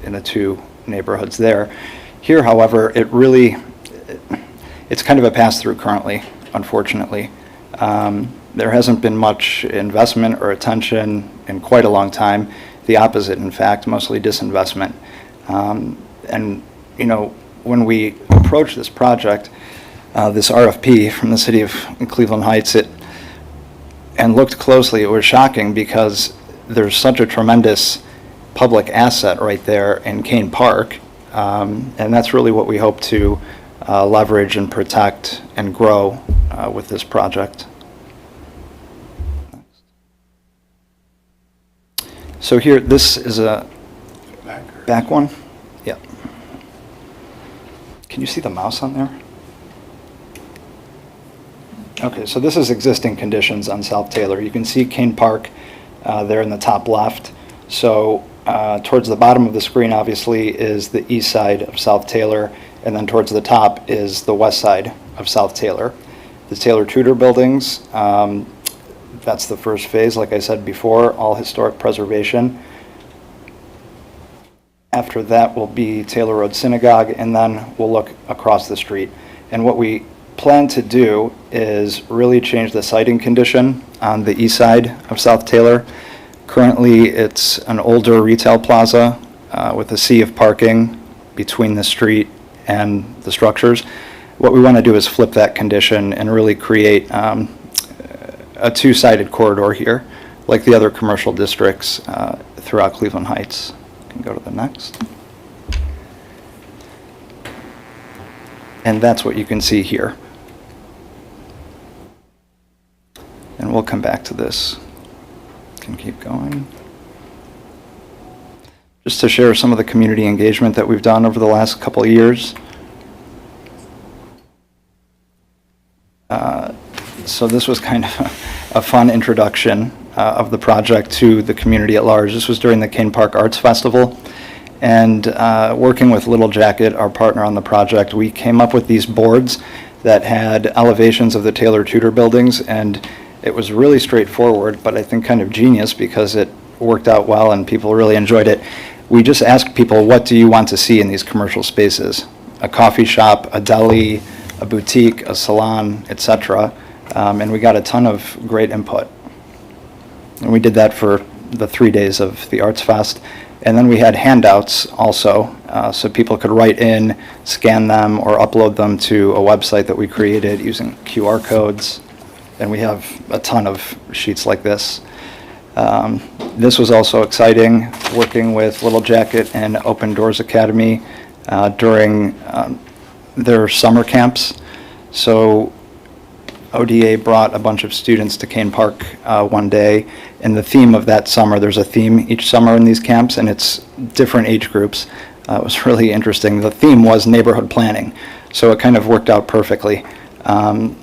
in the 2 neighborhoods there. Here, however, it's kind of a pass-through currently, unfortunately. There hasn't been much investment or attention in quite a long time. The opposite, in fact, mostly disinvestment. And, when we approached this project, this RFP from the city of Cleveland Heights, and looked closely, it was shocking because there's such a tremendous public asset right there in Kane Park. And that's really what we hope to leverage and protect and grow with this project. So here, this is a back one. Yeah. Can you see the mouse on there? Okay, so this is existing conditions on South Taylor. You can see Kane Park there in the top left. So towards the bottom of the screen, obviously, is the east side of South Taylor, and then towards the top is the west side of South Taylor. The Taylor Tudor buildings, that's the first phase, like I said before, all historic preservation. After that will be Taylor Road Synagogue, and then we'll look across the street. And what we plan to do is really change the siting condition on the east side of South Taylor. Currently, it's an older retail plaza with a sea of parking between the street and the structures. What we want to do is flip that condition and really create a two-sided corridor here, like the other commercial districts throughout Cleveland Heights. You can go to the next. And that's what you can see here. And we'll come back to this. Can keep going. Just to share some of the community engagement that we've done over the last couple of years. So this was kind of a fun introduction of the project to the community at large. This was during the Kane Park Arts Festival. And working with Little Jacket, our partner on the project, we came up with these boards that had elevations of the Taylor Tudor buildings, and it was really straightforward, but I think kind of genius because it worked out well and people really enjoyed it. We just asked people, what do you want to see in these commercial spaces? A coffee shop, a deli, a boutique, a salon, etc. And we got a ton of great input. And we did that for the 3 days of the Arts Fest. And then we had handouts also, so people could write in, scan them, or upload them to a website that we created using QR codes. And we have a ton of sheets like this. This was also exciting, working with Little Jacket and Open Doors Academy during their summer camps. So ODA brought a bunch of students to Kane Park one day, and the theme of that summer, there's a theme each summer in these camps, and it's different age groups. It was really interesting. The theme was neighborhood planning, so it kind of worked out perfectly.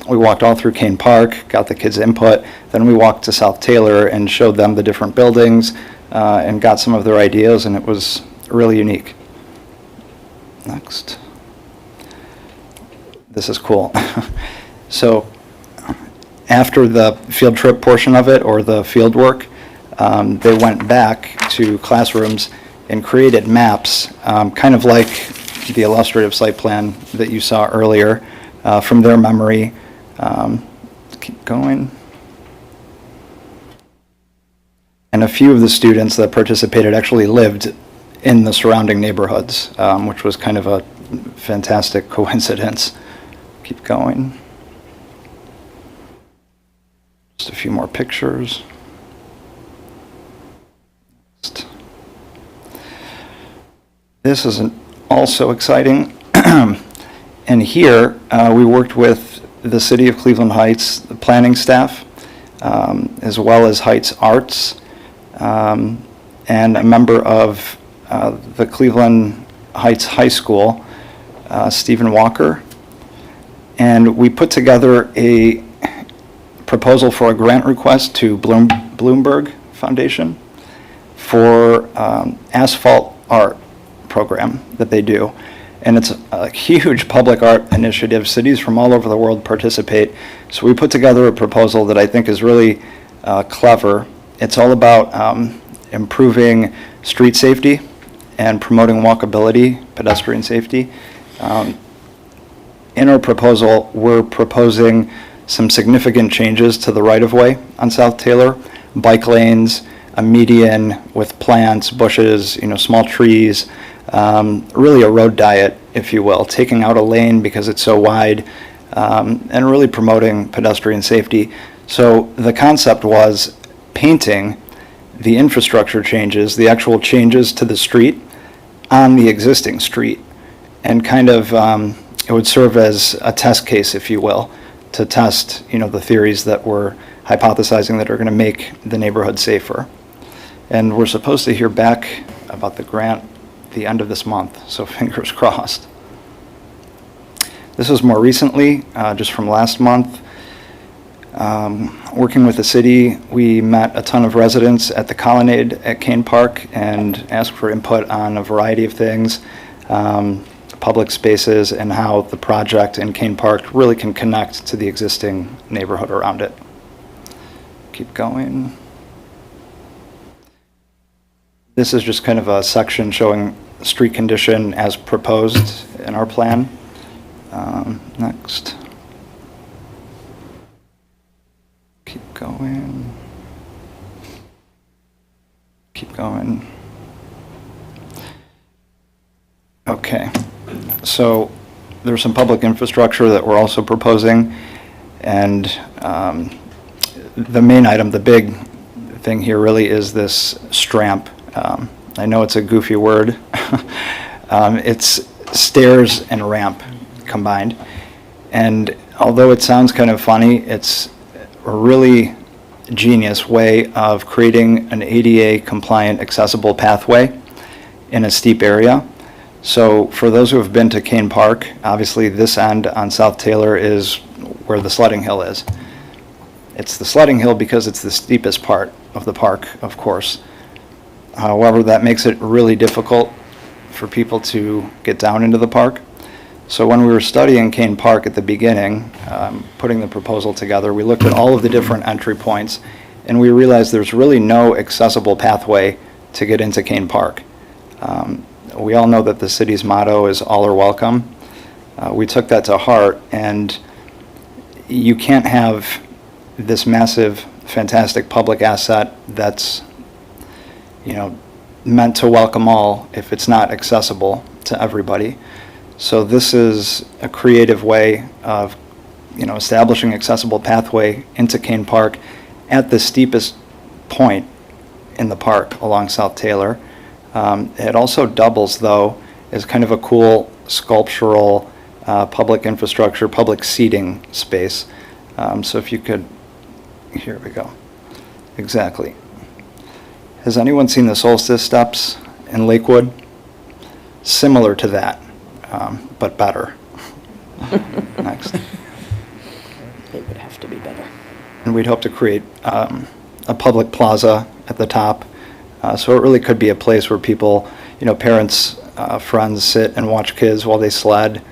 We walked all through Kane Park, got the kids' input, then we walked to South Taylor and showed them the different buildings and got some of their ideas, and it was really unique. Next. This is cool. So after the field trip portion of it, or the field work, they went back to classrooms and created maps, kind of like the illustrative site plan that you saw earlier, from their memory. Keep going. And a few of the students that participated actually lived in the surrounding neighborhoods, which was kind of a fantastic coincidence. Keep going. Just a few more pictures. This is also exciting. And here we worked with the City of Cleveland Heights, the planning staff, as well as Heights Arts, and a member of the Cleveland Heights High School, Stephen Walker. And we put together a proposal for a grant request to Bloomberg Foundation for asphalt art program that they do. And it's a huge public art initiative. Cities from all over the world participate. So we put together a proposal that I think is really clever. It's all about improving street safety and promoting walkability, pedestrian safety. In our proposal, we're proposing some significant changes to the right-of-way on South Taylor, bike lanes, a median with plants, bushes, small trees, really a road diet, if you will, taking out a lane because it's so wide, and really promoting pedestrian safety. So the concept was painting the infrastructure changes, the actual changes to the street on the existing street, and kind of it would serve as a test case, if you will, to test the theories that we're hypothesizing that are going to make the neighborhood safer. And we're supposed to hear back about the grant the end of this month, so fingers crossed. This was more recently, just from last month. Working with the city, we met a ton of residents at the Colonnade at Kane Park and asked for input on a variety of things, public spaces, and how the project in Kane Park really can connect to the existing neighborhood around it. Keep going. This is just kind of a section showing street condition as proposed in our plan. Next. Keep going. Keep going. Okay. Okay, so there's some public infrastructure that we're also proposing, and the main item, the big thing here really is this STRAMP. I know it's a goofy word. It's stairs and ramp combined. And although it sounds kind of funny, it's a really genius way of creating an ADA compliant accessible pathway in a steep area. So for those who have been to Kane Park, obviously this end on South Taylor is where the sledding hill is. It's the sledding hill because it's the steepest part of the park, of course. However, that makes it really difficult for people to get down into the park. So when we were studying Kane Park at the beginning, putting the proposal together, we looked at all of the different entry points, and we realized there's really no accessible pathway to get into Kane Park. We all know that the city's motto is all are welcome. We took that to heart, and you can't have this massive, fantastic public asset that's, meant to welcome all if it's not accessible to everybody. So this is a creative way of, establishing accessible pathway into Kane Park at the steepest point in the park along South Taylor. It also doubles, though, as kind of a cool sculptural public infrastructure, public seating space. So if you could, here we go. Exactly. Has anyone seen the Solstice Steps in Lakewood? Similar to that, but better. Next. It would have to be better. And we'd hope to create a public plaza at the top. So it really could be a place where people, parents, friends sit and watch kids while they sled.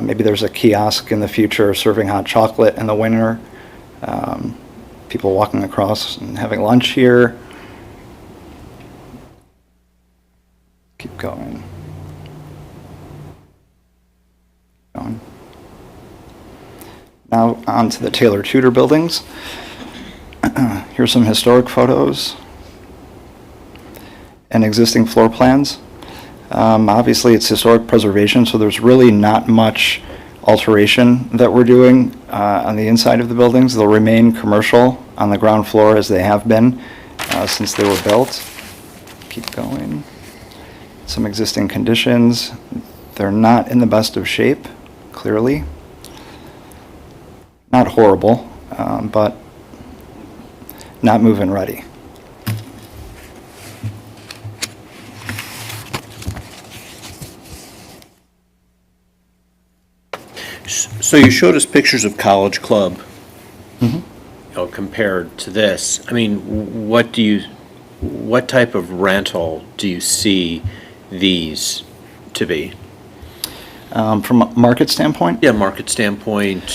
Maybe there's a kiosk in the future serving hot chocolate in the winter. People walking across and having lunch here. Keep going. Now on to the Taylor Tudor buildings. Here's some historic photos and existing floor plans. Obviously it's historic preservation, so there's really not much alteration that we're doing on the inside of the buildings. They'll remain commercial on the ground floor as they have been since they were built. Keep going. Some existing conditions. They're not in the best of shape, clearly. Not horrible, but not move-in ready. So you showed us pictures of College Club, compared to this. I mean, what type of rental do you see these to be? From a market standpoint? Yeah, market standpoint,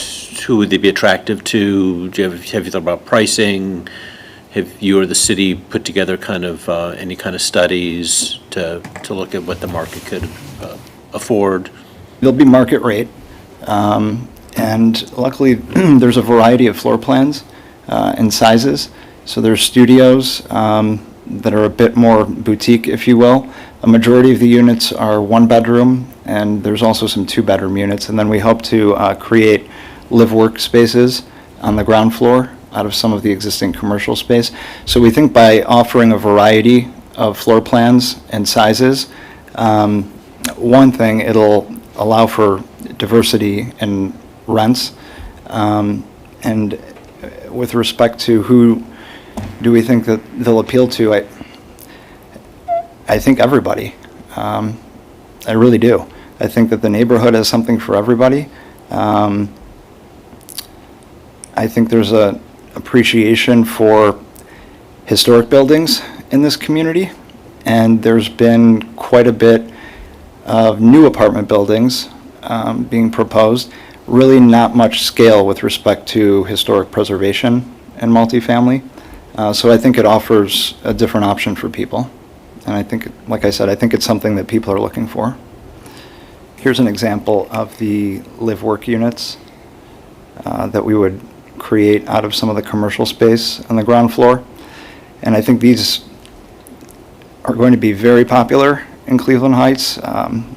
who would they be attractive to? Have you thought about pricing? Have you or the city put together kind of any kind of studies to look at what the market could afford? They'll be market rate. And luckily, there's a variety of floor plans and sizes. So there's studios that are a bit more boutique, if you will. A majority of the units are one bedroom, and there's also some two-bedroom units. And then we hope to create live-work spaces on the ground floor out of some of the existing commercial space. So we think by offering a variety of floor plans and sizes, one thing, it'll allow for diversity in rents. And with respect to who do we think that they'll appeal to, I think everybody. I really do. I think that the neighborhood has something for everybody. I think there's a appreciation for historic buildings in this community, and there's been quite a bit of new apartment buildings being proposed. Really not much scale with respect to historic preservation and multifamily. So I think it offers a different option for people. And I think, like I said, I think it's something that people are looking for. Here's an example of the live-work units that we would create out of some of the commercial space on the ground floor. And I think these are going to be very popular in Cleveland Heights.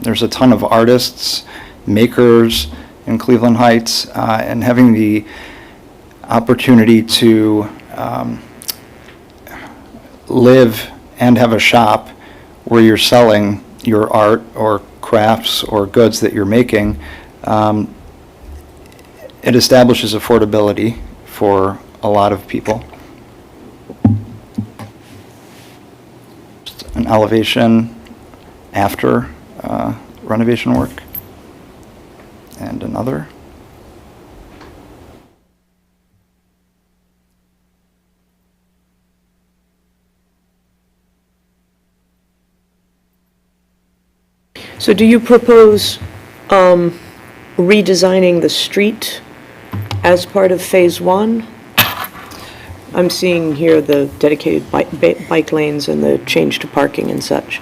There's a ton of artists, makers in Cleveland Heights, and having the opportunity to live and have a shop where you're selling your art or crafts or goods that you're making, it establishes affordability for a lot of people. Just an elevation after renovation work. And another. So do you propose redesigning the street as part of Phase 1? I'm seeing here the dedicated bike lanes and the change to parking and such.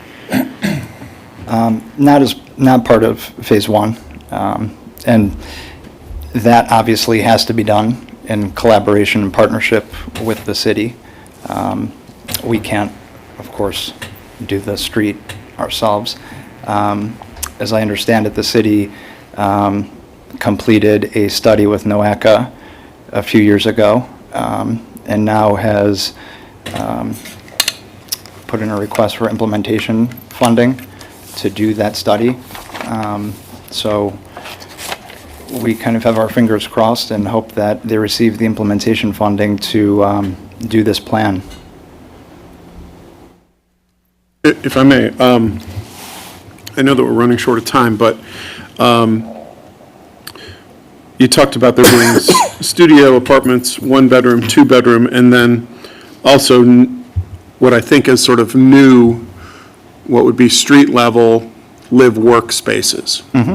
Not part of Phase 1. And that obviously has to be done in collaboration and partnership with the city. We can't, of course, do the street ourselves. As I understand it, the city completed a study with NOACA a few years ago, and now has put in a request for implementation funding to do that study. So we kind of have our fingers crossed and hope that they receive the implementation funding to do this plan. If I may, I know that we're running short of time, but you talked about there being studio apartments, 1-bedroom, 2-bedroom, and then also what I think is sort of new, what would be street level live-work spaces. Mm-hmm.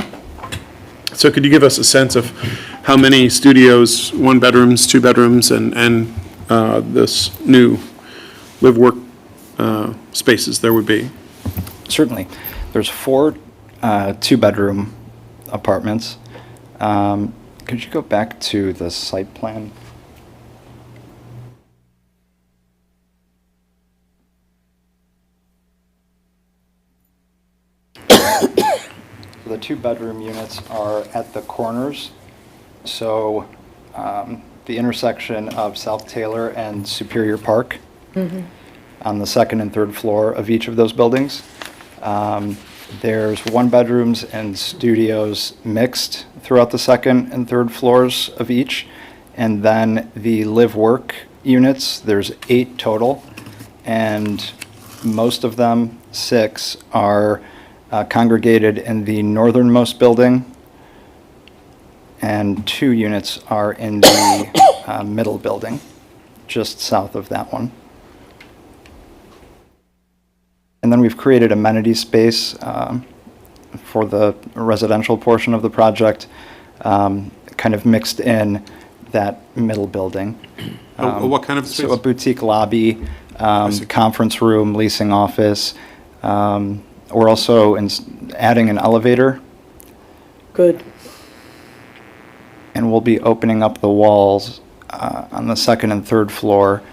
So could you give us a sense of how many studios, 1-bedrooms, 2-bedrooms, and this new live-work spaces there would be? Certainly. There's 4 2-bedroom apartments. Could you go back to the site plan? The 2-bedroom units are at the corners, so the intersection of South Taylor and Superior Park, on the 2nd and 3rd floor of each of those buildings. There's 1-bedrooms and studios mixed throughout the 2nd and 3rd floors of each, and then the live-work units, there's 8 total, and most of them, 6, are congregated in the northernmost building, and 2 units are in the middle building, just south of that one. And then we've created amenity space for the residential portion of the project, kind of mixed in that middle building. What kind of space? So a boutique lobby, conference room, leasing office. We're also adding an elevator. Good. And we'll be opening up the walls on the 2nd and 3rd floor,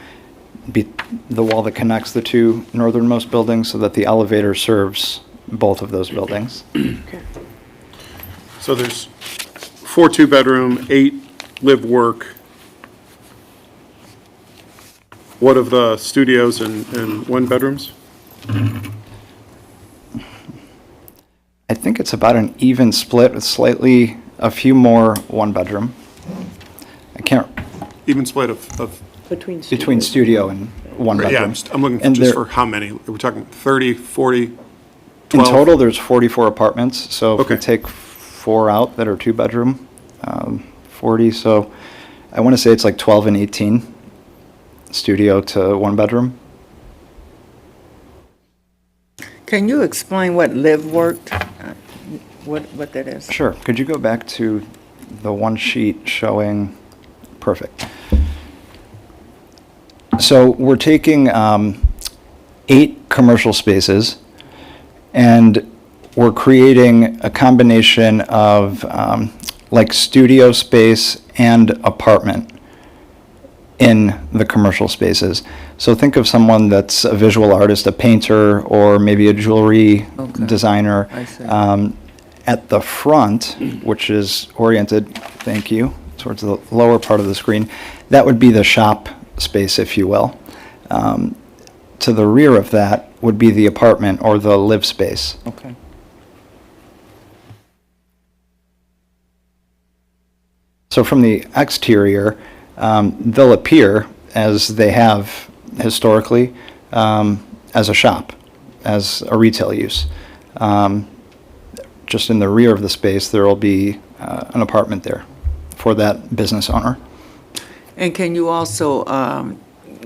the wall that connects the 2 northernmost buildings, so that the elevator serves both of those buildings. Okay. So there's 4 2-bedroom, 8 live-work. What of the studios and 1-bedrooms? I think it's about an even split with slightly a few more 1-bedroom. I can't. Even split of Between studio and 1-bedroom. Yeah, I'm looking And just there- for how many? We're talking 30, 40, In 12? total, there's 44 apartments, so if we Okay. take 4 out that are 2-bedroom, 40, so I want to say it's like 12 and 18, studio to 1-bedroom. Can you explain what live worked, what that is? Sure. Could you go back to the one sheet showing, perfect. So we're taking 8 commercial spaces, and we're creating a combination of like studio space and apartment. in the commercial spaces. So think of someone that's a visual artist, a painter, or maybe a jewelry designer. I see. At the front, which is oriented, thank you, towards the lower part of the screen, that would be the shop space, if you will. To the rear of that would be the apartment or the live space. Okay. So from the exterior, they'll appear, as they have historically, as a shop, as a retail use. Just in the rear of the space, there will be an apartment there for that business owner. And can you also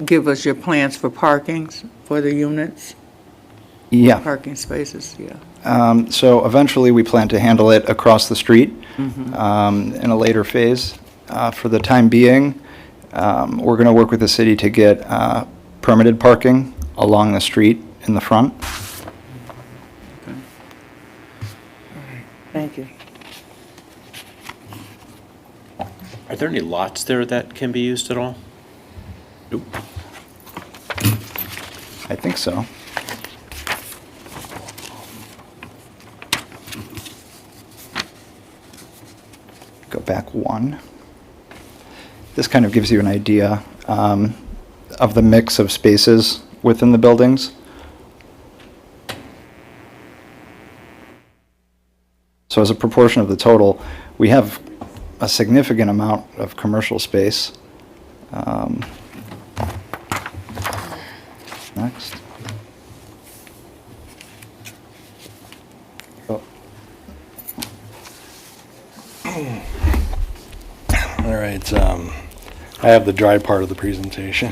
give us your plans for parkings for the units? Yeah. Parking spaces, yeah. So eventually, we plan to handle it across the street in a later phase. For the time being, we're going to work with the city to get permitted parking along the street in the front. Thank you. Are there any lots there that can be used at all? Nope. I think so. Go back one. This kind of gives you an idea of the mix of spaces within the buildings. So as a proportion of the total, we have a significant amount of commercial space. Next. Oh. All right, I have the dry part of the presentation.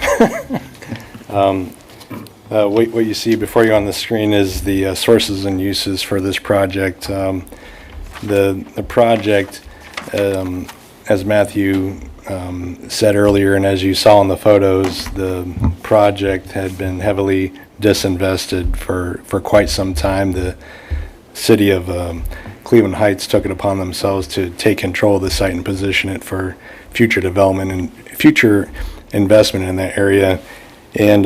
What you see before you on the screen is the sources and uses for this project. The project, as Matthew said earlier, and as you saw in the photos, the project had been heavily disinvested for quite some time. The city of Cleveland Heights took it upon themselves to take control of the site and position it for future development and future investment in that area, and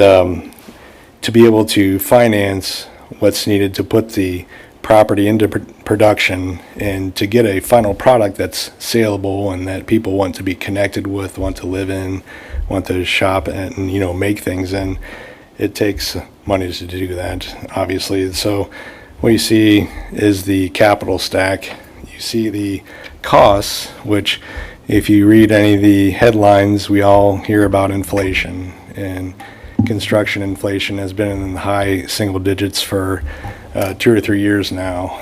to be able to finance what's needed to put the property into production and to get a final product that's saleable and that people want to be connected with, want to live in, want to shop and make things in. It takes money to do that, obviously. So what you see is the capital stack. You see the costs, which if you read any of the headlines, we all hear about inflation, and construction inflation has been in the high single digits for 2 or 3 years now.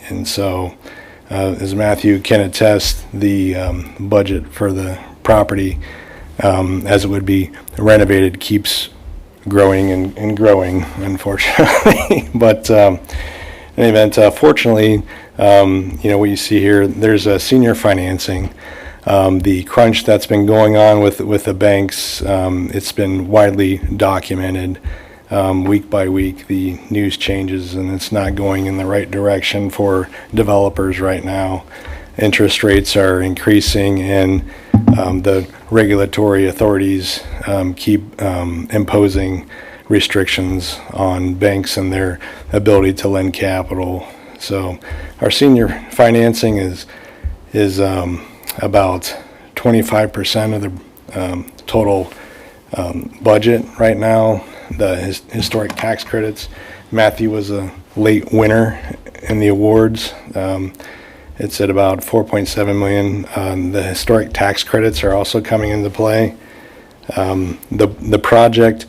And so, as Matthew can attest, the budget for the property, as it would be renovated, keeps growing and growing, unfortunately. But in any event, fortunately, what you see here, there's a senior financing. The crunch that's been going on with the banks, it's been widely documented. Week by week, the news changes, and it's not going in the right direction for developers right now. Interest rates are increasing, and the regulatory authorities keep imposing restrictions on banks and their ability to lend capital. So our senior financing is about 25% of the total budget right now. The historic tax credits. Matthew was a late winner in the awards. It's at about $4.7 million. The historic tax credits are also coming into play. The project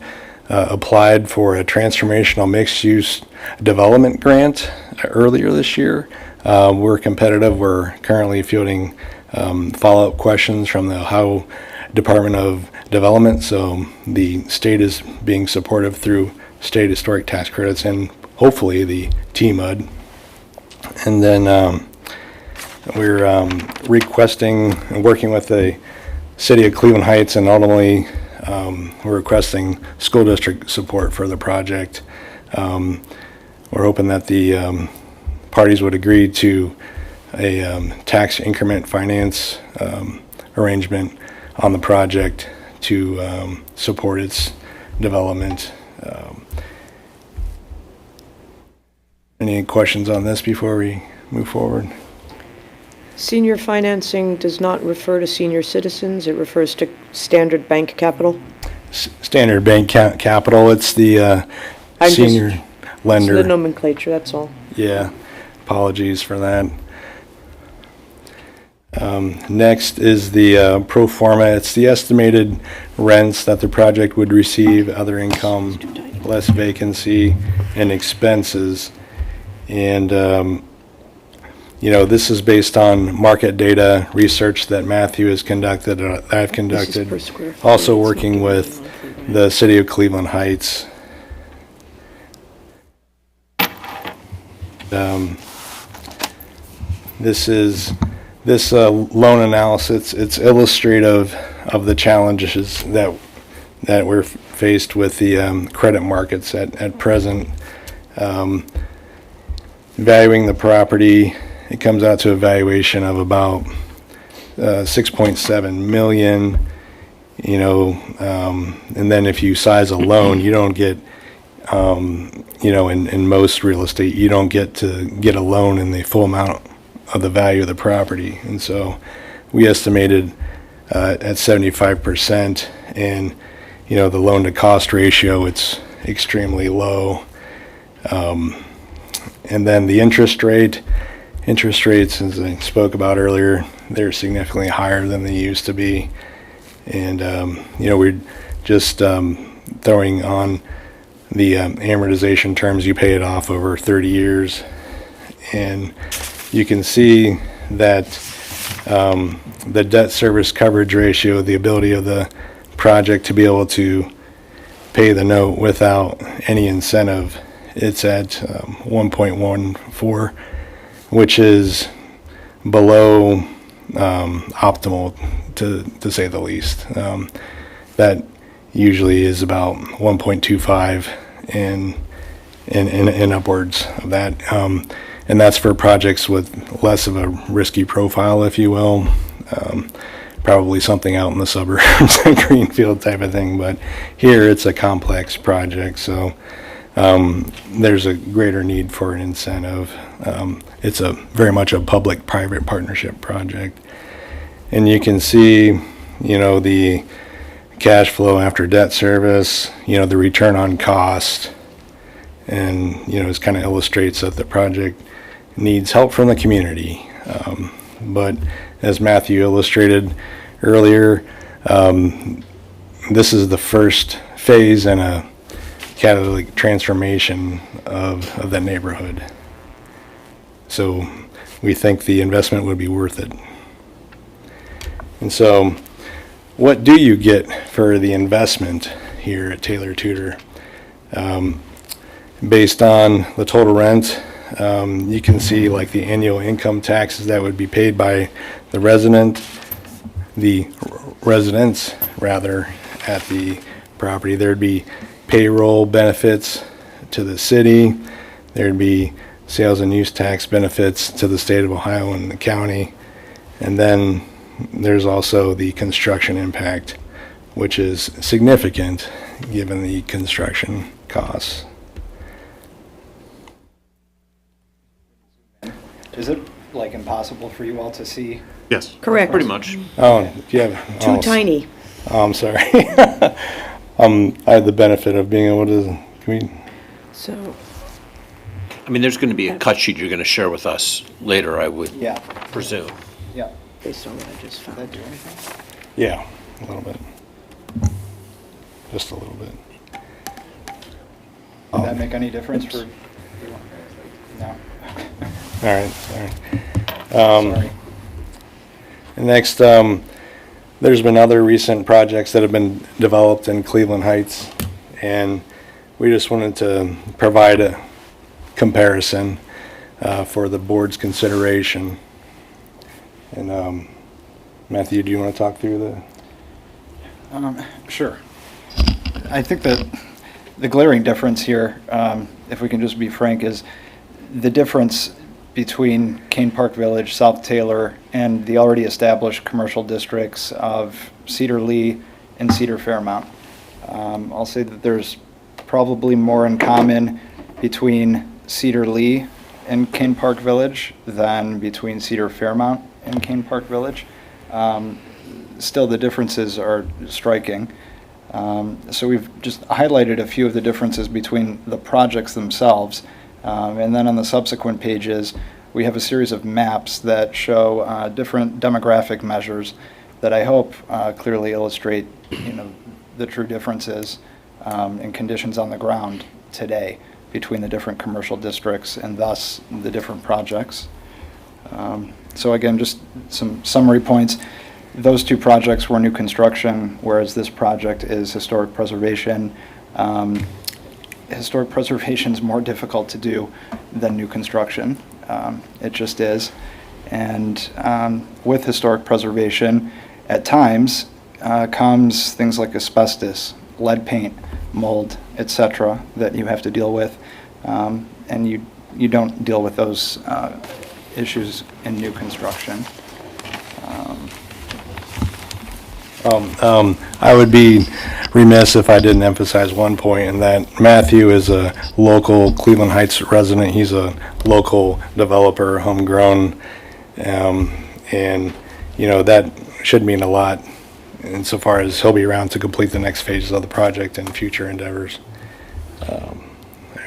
applied for a transformational mixed-use development grant earlier this year. We're competitive. We're currently fielding follow-up questions from the Ohio Department of Development, so the state is being supportive through state historic tax credits and hopefully the TMUD. And then we're requesting and working with the city of Cleveland Heights, and ultimately we're requesting school district support for the project. We're hoping that the parties would agree to a tax increment finance arrangement on the project to support its development. Any questions on this before we move forward? Senior financing does not refer to senior citizens, it refers to standard bank capital. Standard bank capital, it's the senior It's lender. the nomenclature, that's all. Yeah, apologies for that. Next is the pro forma. It's the estimated rents that the project would receive, other income, less vacancy, and expenses. And, this is based on market data research that Matthew has conducted, I've conducted. per square foot. Also working with the city of Cleveland Heights. This loan analysis, it's illustrative of the challenges that we're faced with the credit markets at present. Valuing the property, it comes out to a valuation of about 6.7 million, and then if you size a loan, you don't get, in most real estate, you don't get to get a loan in the full amount of the value of the property. And so we estimated at 75%, and, the loan to cost ratio, it's extremely low. And then the interest rates, as I spoke about earlier, they're significantly higher than they used to be. And, we're just throwing on the amortization terms. You pay it off over 30 years. And you can see that the debt service coverage ratio, the ability of the project to be able to pay the note without any incentive, it's at 1.14, which is below optimal, to say the least. That usually is about 1.25 and upwards of that. And that's for projects with less of a risky profile, if you will. Probably something out in the suburbs, a greenfield type of thing. But here it's a complex project, so there's a greater need for an incentive. It's very much a public-private partnership project. And you can see, the cash flow after debt service, the return on cost, and, it kind of illustrates that the project needs help from the community. But as Matthew illustrated earlier, this is the first phase in a catalytic transformation of that neighborhood. So we think the investment would be worth it. And so what do you get for the investment here at Taylor Tudor? Based on the total rent, you can see like the annual income taxes that would be paid by the residents at the property. There'd be payroll benefits to the city. There'd be sales and use tax benefits to the state of Ohio and the county. And then there's also the construction impact, which is significant given the construction costs. Is it like impossible for you all to see? Yes. Correct. Pretty much. Oh, yeah. Too tiny. Oh, I'm sorry. I had the benefit of being able to, So, I mean, there's going to be a cut sheet you're going to share with us later, I would Yeah, presume. yeah. based on what I just found. yeah, a little bit. Just a little bit. Would that make any difference for? No. All right, sorry. Sorry. Next, there's been other recent projects that have been developed in Cleveland Heights, and we just wanted to provide a comparison for the board's consideration. And Matthew, do you want to talk through the? Sure. I think that the glaring difference here, if we can just be frank, is the difference between Kane Park Village, South Taylor, and the already established commercial districts of Cedar Lee and Cedar Fairmount. I'll say that there's probably more in common between Cedar Lee and Kane Park Village than between Cedar Fairmount and Kane Park Village. Still, the differences are striking. So we've just highlighted a few of the differences between the projects themselves. And then on the subsequent pages, we have a series of maps that show different demographic measures that I hope clearly illustrate, the true differences in conditions on the ground today between the different commercial districts and thus the different projects. So again, just some summary points. Those two projects were new construction, whereas this project is historic preservation. Historic preservation is more difficult to do than new construction. It just is. And with historic preservation, at times comes things like asbestos, lead paint, mold, etc., that you have to deal with. And you don't deal with those issues in new construction. I would be remiss if I didn't emphasize one point, and that Matthew is a local Cleveland Heights resident. He's a local developer, homegrown, and that should mean a lot insofar as he'll be around to complete the next phases of the project and future endeavors.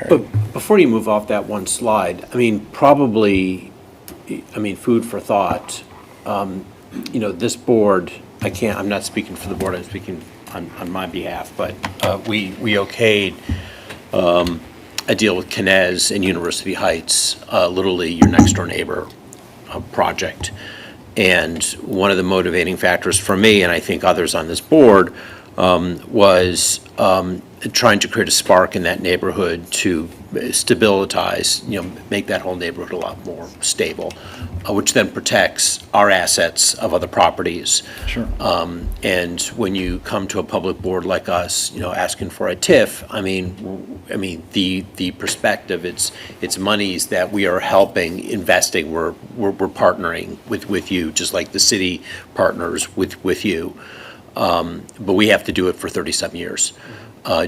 But before you move off that one slide, food for thought. This board, I'm not speaking for the board, I'm speaking on my behalf, but we okayed a deal with Kinez and University Heights, literally your next door neighbor project. And one of the motivating factors for me, and I think others on this board, was trying to create a spark in that neighborhood to stabilize, make that whole neighborhood a lot more stable, which then protects our assets of other properties. Sure. And when you come to a public board like us, asking for a TIF, the perspective, it's monies that we are helping, investing, we're partnering with you, just like the city partners with you. But we have to do it for 37 years,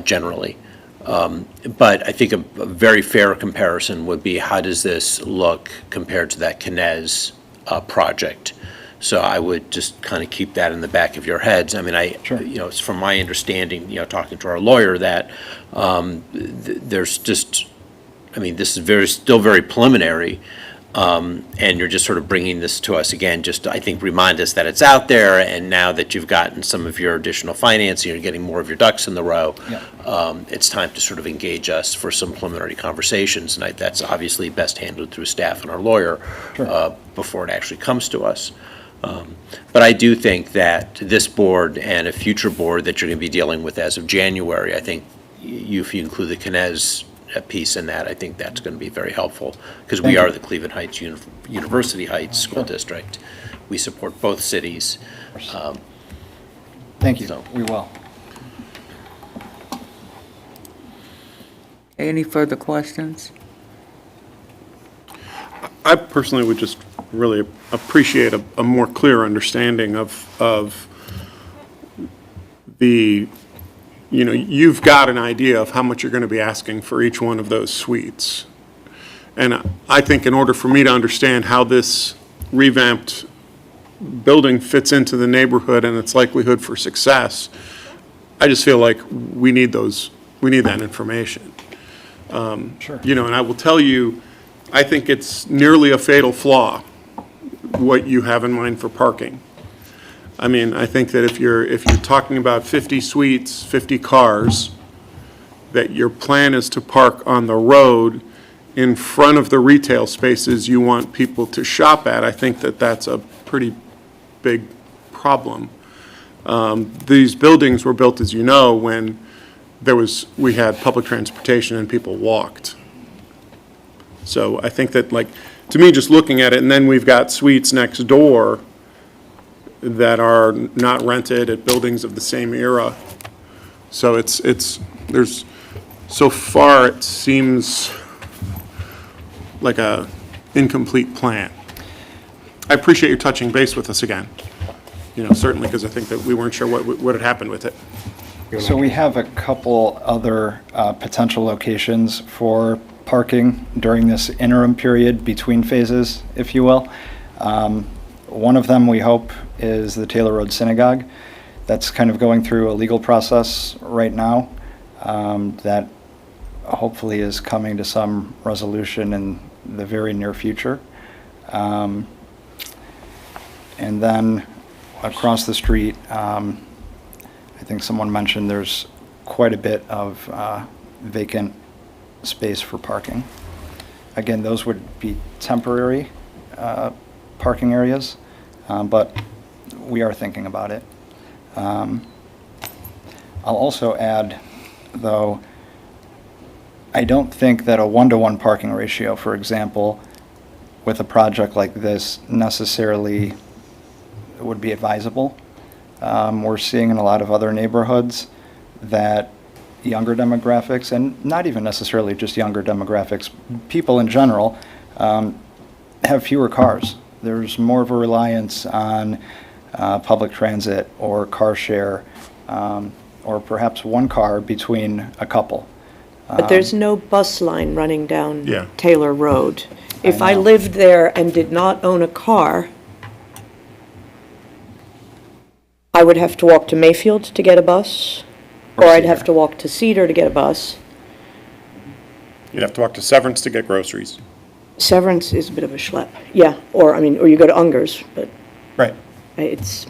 generally. But I think a very fair comparison would be, how does this look compared to that Kinez project? So I would just kind of keep that in the back of your heads. Sure. It's from my understanding, talking to our lawyer, that there's just, this is still very preliminary. And you're just sort of bringing this to us again, just to, I think, remind us that it's out there, and now that you've gotten some of your additional financing, you're getting more of your ducks in the row, it's time to sort of engage us for some preliminary conversations, and that's obviously best handled through staff and our lawyer. Sure. Before it actually comes to us. But I do think that this board and a future board that you're going to be dealing with as of January, I think if you include the Kinez piece in that, I think that's going to be very helpful, because we are the Cleveland Heights, University Heights School District. We support both cities. Thank you. So- We will. Any further questions? I personally would just really appreciate a more clear understanding of the, you've got an idea of how much you're going to be asking for each one of those suites. And I think in order for me to understand how this revamped building fits into the neighborhood and its likelihood for success, I just feel like we need that information. Sure. And I will tell you, I think it's nearly a fatal flaw, what you have in mind for parking. I think that if you're talking about 50 suites, 50 cars, that your plan is to park on the road in front of the retail spaces you want people to shop at, I think that that's a pretty big problem. These buildings were built, as you know, when we had public transportation and people walked. So I think that, to me, just looking at it, and then we've got suites next door that are not rented at buildings of the same era. So so far it seems like a incomplete plan. I appreciate you touching base with us again. certainly because I think that we weren't sure what had happened with it. So we have a couple other potential locations for parking during this interim period between phases, if you will. One of them, we hope, is the Taylor Road Synagogue. That's kind of going through a legal process right now that hopefully is coming to some resolution in the very near future. And then across the street, I think someone mentioned there's quite a bit of vacant space for parking. Again, those would be temporary parking areas, but we are thinking about it. I'll also add, though, I don't think that a 1-to-1 parking ratio, for example, with a project like this necessarily would be advisable. We're seeing in a lot of other neighborhoods that younger demographics, and not even necessarily just younger demographics, people in general, have fewer cars. There's more of a reliance on public transit or car share, or perhaps one car between a couple. But there's no bus line running down Yeah. Taylor Road. If I know. lived there and did not own a car, I would have to walk to Mayfield to get a bus, or I'd have to walk to Cedar to get a bus. You'd have to walk to Severance to get groceries. Severance is a bit of a schlep. Yeah, or you go to Unger's, but Right. it's,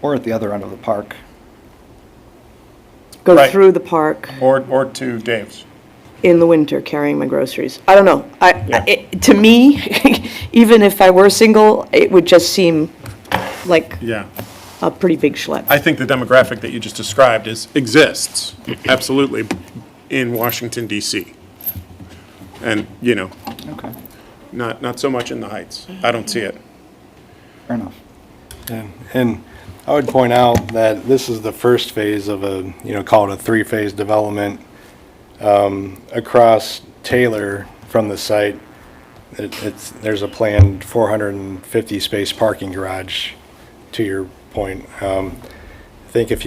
Or at the other end of the park. go Right. through the park Or to Dave's. in the winter carrying my groceries. I don't know. To me, even if I were single, it would just seem like Yeah. a pretty big schlep. I think the demographic that you just described exists, absolutely, in Washington DC. And, Okay, not so much in the Heights. I don't see it. fair enough. And I would point out that this is the first phase of a, call it a 3-phase development across Taylor from the site. There's a planned 450 space parking garage, to your point. I think if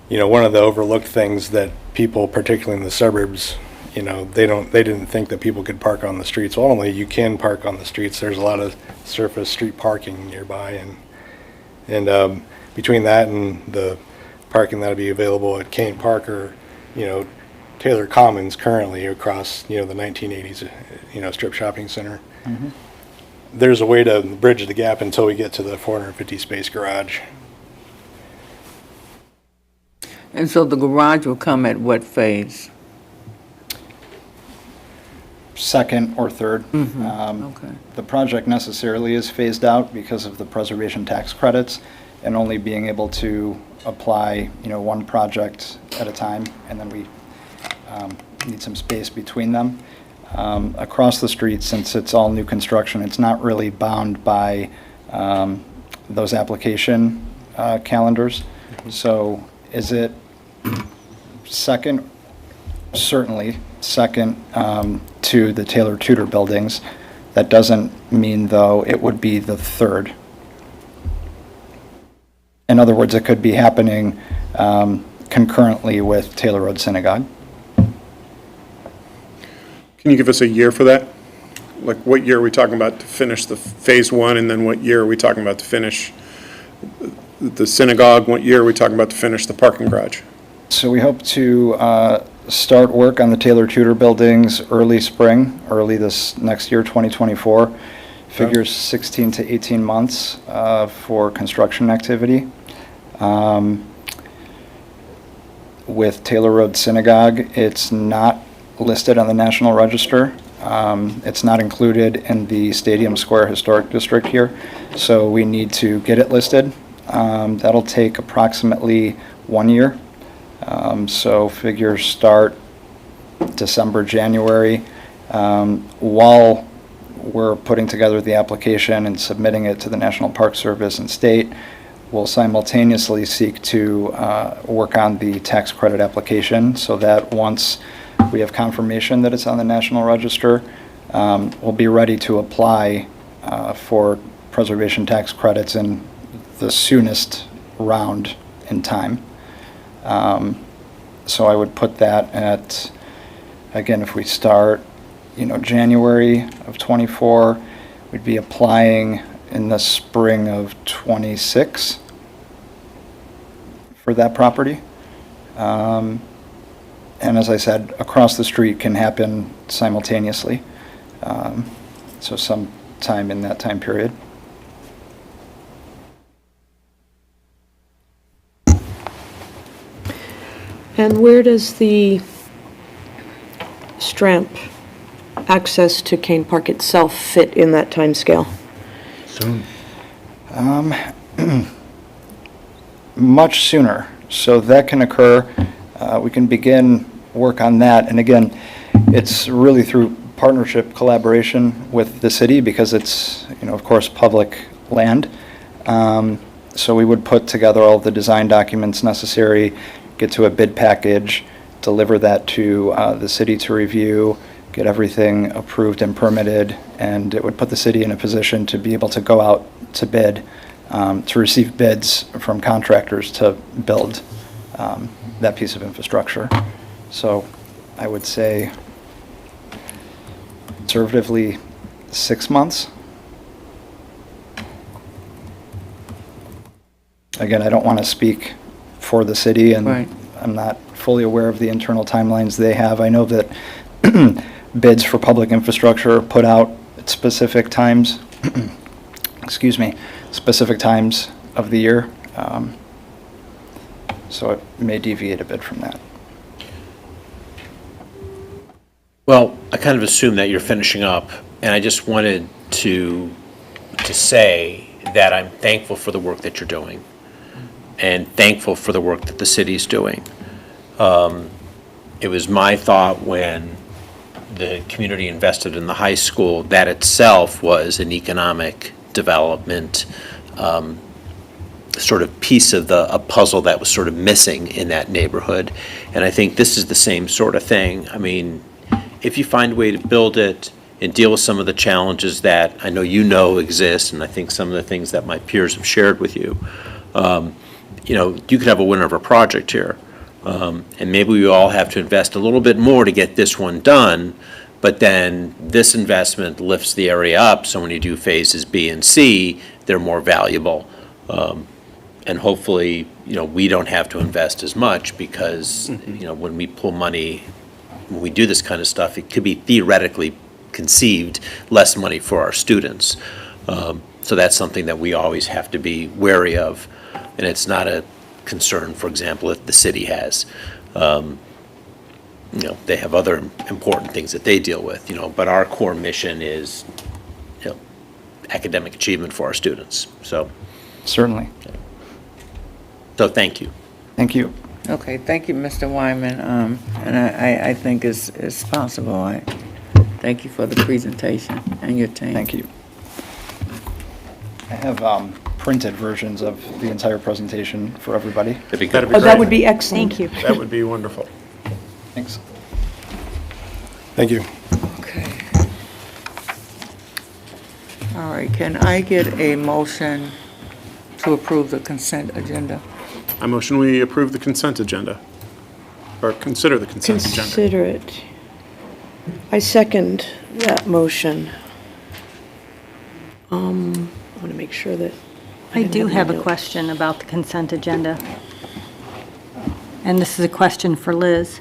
one of the overlooked things that people, particularly in the suburbs, they didn't think that people could park on the streets. Well, only you can park on the streets. There's a lot of surface street parking nearby, and between that and the parking that'll be available at Kane Park or, Taylor Commons currently across, the 1980s, strip shopping center. There's a way to bridge the gap until we get to the 450 space garage. And so the garage will come at what phase? Second or third. Okay. The project necessarily is phased out because of the preservation tax credits and only being able to apply, one project at a time, and then we need some space between them. Across the street, since it's all new construction, it's not really bound by those application calendars. So is it second? Certainly second to the Taylor Tudor buildings. That doesn't mean, though, it would be the third. In other words, it could be happening concurrently with Taylor Road Synagogue. Can you give us a year for that? Like, what year are we talking about to finish the phase 1, and then what year are we talking about to finish the synagogue? What year are we talking about to finish the parking garage? So we hope to start work on the Taylor Tudor buildings early spring, early this next year, 2024. Figures 16 to 18 months for construction activity. With Taylor Road Synagogue, it's not listed on the National Register. It's not included in the Stadium Square Historic District here, so we need to get it listed. That'll take approximately 1 year. So figures start December, January. While we're putting together the application and submitting it to the National Park Service and state, we'll simultaneously seek to work on the tax credit application so that once we have confirmation that it's on the National Register, we'll be ready to apply for preservation tax credits in the soonest round in time. So I would put that at, again, if we start, January of '24, we'd be applying in the spring of '26 for that property. And as I said, across the street can happen simultaneously. So sometime in that time period. And where does the Stramp access to Kane Park itself fit in that timescale? Much sooner. So that can occur. We can begin work on that. And again, it's really through partnership collaboration with the city because it's, of course, public land. So we would put together all the design documents necessary, get to a bid package, deliver that to the city to review, get everything approved and permitted, and it would put the city in a position to be able to go out to bid, to receive bids from contractors to build that piece of infrastructure. So I would say conservatively 6 months. Again, I don't want to speak for the city, and Right. I'm not fully aware of the internal timelines they have. I know that bids for public infrastructure are put out at specific times, specific times of the year. So it may deviate a bit from that. Well, I kind of assume that you're finishing up, and I just wanted to say that I'm thankful for the work that you're doing, and thankful for the work that the city's doing. It was my thought when the community invested in the high school, that itself was an economic development sort of piece of a puzzle that was sort of missing in that neighborhood. And I think this is the same sort of thing. I mean, if you find a way to build it and deal with some of the challenges that I know exist, and I think some of the things that my peers have shared with you, you could have a winner of a project here. And maybe we all have to invest a little bit more to get this one done, but then this investment lifts the area up, so when you do phases B and C, they're more valuable. And hopefully, we don't have to invest as much because, when we pull money, when we do this kind of stuff, it could be theoretically conceived less money for our students. So that's something that we always have to be wary of. And it's not a concern, for example, if the city has. They have other important things that they deal with, but our core mission is, academic achievement for our students. So, Certainly. so thank you. Thank you. Okay, thank you, Mr. Wyman. And I think it's possible. I thank you for the presentation and your team. Thank you. I have printed versions of the entire presentation for everybody. That'd be good. Oh, that would be excellent. Thank you. That would be wonderful. Thanks. Thank you. Okay. All right, can I get a motion to approve the consent agenda? I motion we approve the consent agenda, or consider the consent agenda. Consider it. I second that motion. I want to make sure that. I do didn't have my a notes. question about the consent agenda. And this is a question for Liz.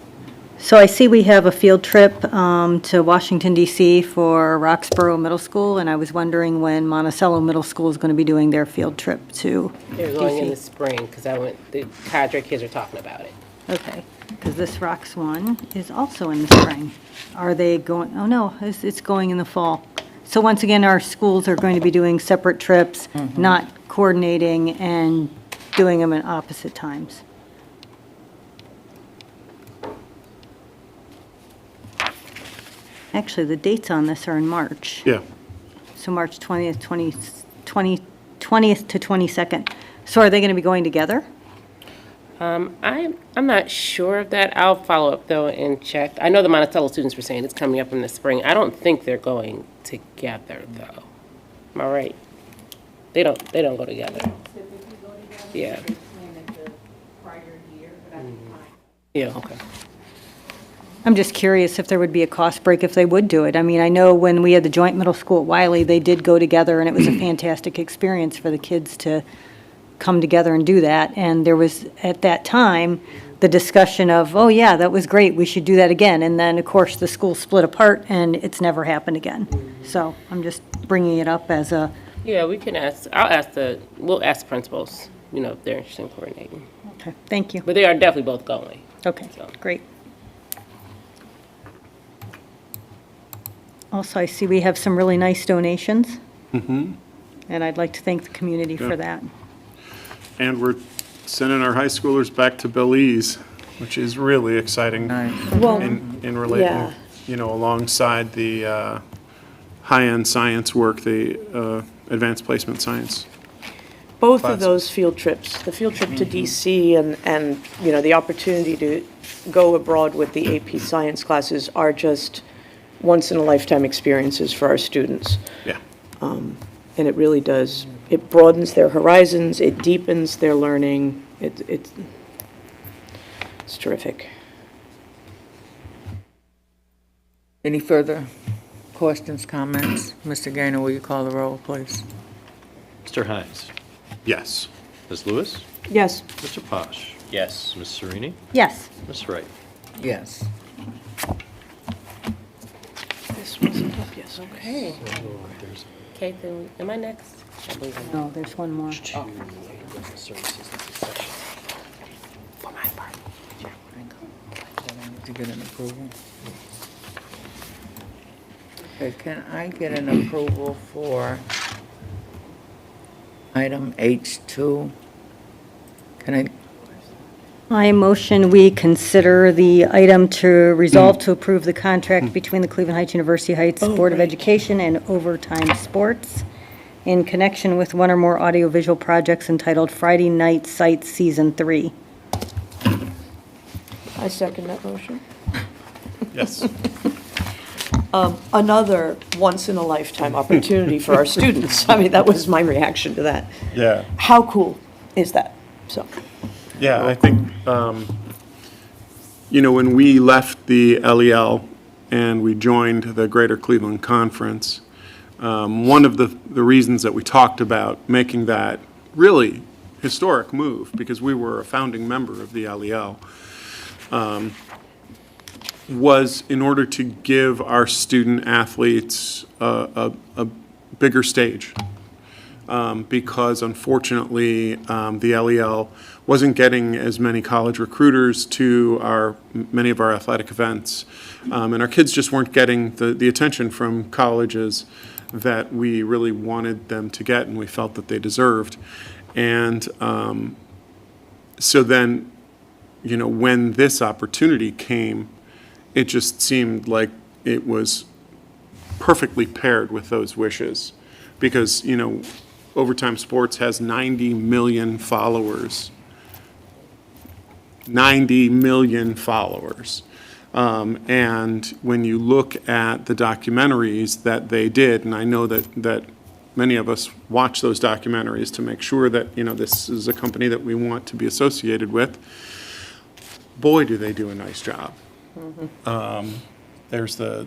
So I see we have a field trip to Washington DC for Roxborough Middle School, and I was wondering when Monticello Middle School is going to be doing their field trip to They're going in the DC. spring, because the cadre kids are talking about it. Okay, because this Rox one is also in the spring. Are they going, oh no, it's going in the fall. So once again, our schools are going to be doing separate trips, not coordinating and doing them at opposite times. Actually, the dates on this are in March. Yeah. So March 20th, 20th to 22nd. So are they going to be going together? I'm not sure of that. I'll follow up though and check. I know the Monticello students were saying it's coming up in the spring. I don't think they're going together though. Am I right? They don't go together. Yeah. Yeah, okay. I'm just curious if there would be a cost break if they would do it. I mean, I know when we had the joint middle school at Wiley, they did go together, and it was a fantastic experience for the kids to come together and do that. And there was, at that time, the discussion of, oh, yeah, that was great, we should do that again. And then, of course, the school split apart, and it's never happened again. So I'm just bringing it up as a, Yeah, we can ask, we'll ask the principals, if they're interested in coordinating. okay, thank you. But they are definitely both going. Okay, So. great. Also, I see we have some really nice donations, and I'd like to thank the community for that. And we're sending our high schoolers back to Belize, which is really exciting. Well, In relating, yeah. Alongside the high-end science work, the advanced placement science. Both Classic. of those field trips, the field trip to DC and the opportunity to go abroad with the AP Science classes are just once-in-a-lifetime experiences for our students. Yeah. And it really does, it broadens their horizons, it deepens their learning, it's terrific. Any further questions, comments? Mr. Gaynor, will you call the roll, please? Mr. Hines? Yes. Ms. Lewis? Yes. Mr. Posh? Yes. Ms. Serini? Yes. Ms. Wright? Yes. This wasn't up yet, okay. Okay, then, am I next? I believe I'm- No, there's one more. Oh. For my part. To get an approval. Okay, can I get an approval for item H2? Can I, I motion we consider the item to resolve to approve the contract between the Cleveland Heights University Heights Board of Education and Overtime Sports in connection with one or more audiovisual projects entitled Friday Night Sights Season 3. I second that motion. Yes. Another once-in-a-lifetime opportunity for our students. I mean, that was my reaction to that. Yeah. How cool is that? So, Yeah, I think, when we left the LEL and we joined the Greater Cleveland Conference, one of the reasons that we talked about making that really historic move, because we were a founding member of the LEL, was in order to give our student athletes a bigger stage. Because unfortunately, the LEL wasn't getting as many college recruiters to many of our athletic events. And our kids just weren't getting the attention from colleges that we really wanted them to get and we felt that they deserved. And so then, when this opportunity came, it just seemed like it was perfectly paired with those wishes. Because, Overtime Sports has 90 million followers. 90 million followers. And when you look at the documentaries that they did, and I know that many of us watch those documentaries to make sure that, this is a company that we want to be associated with, boy, do they do a nice job. There's the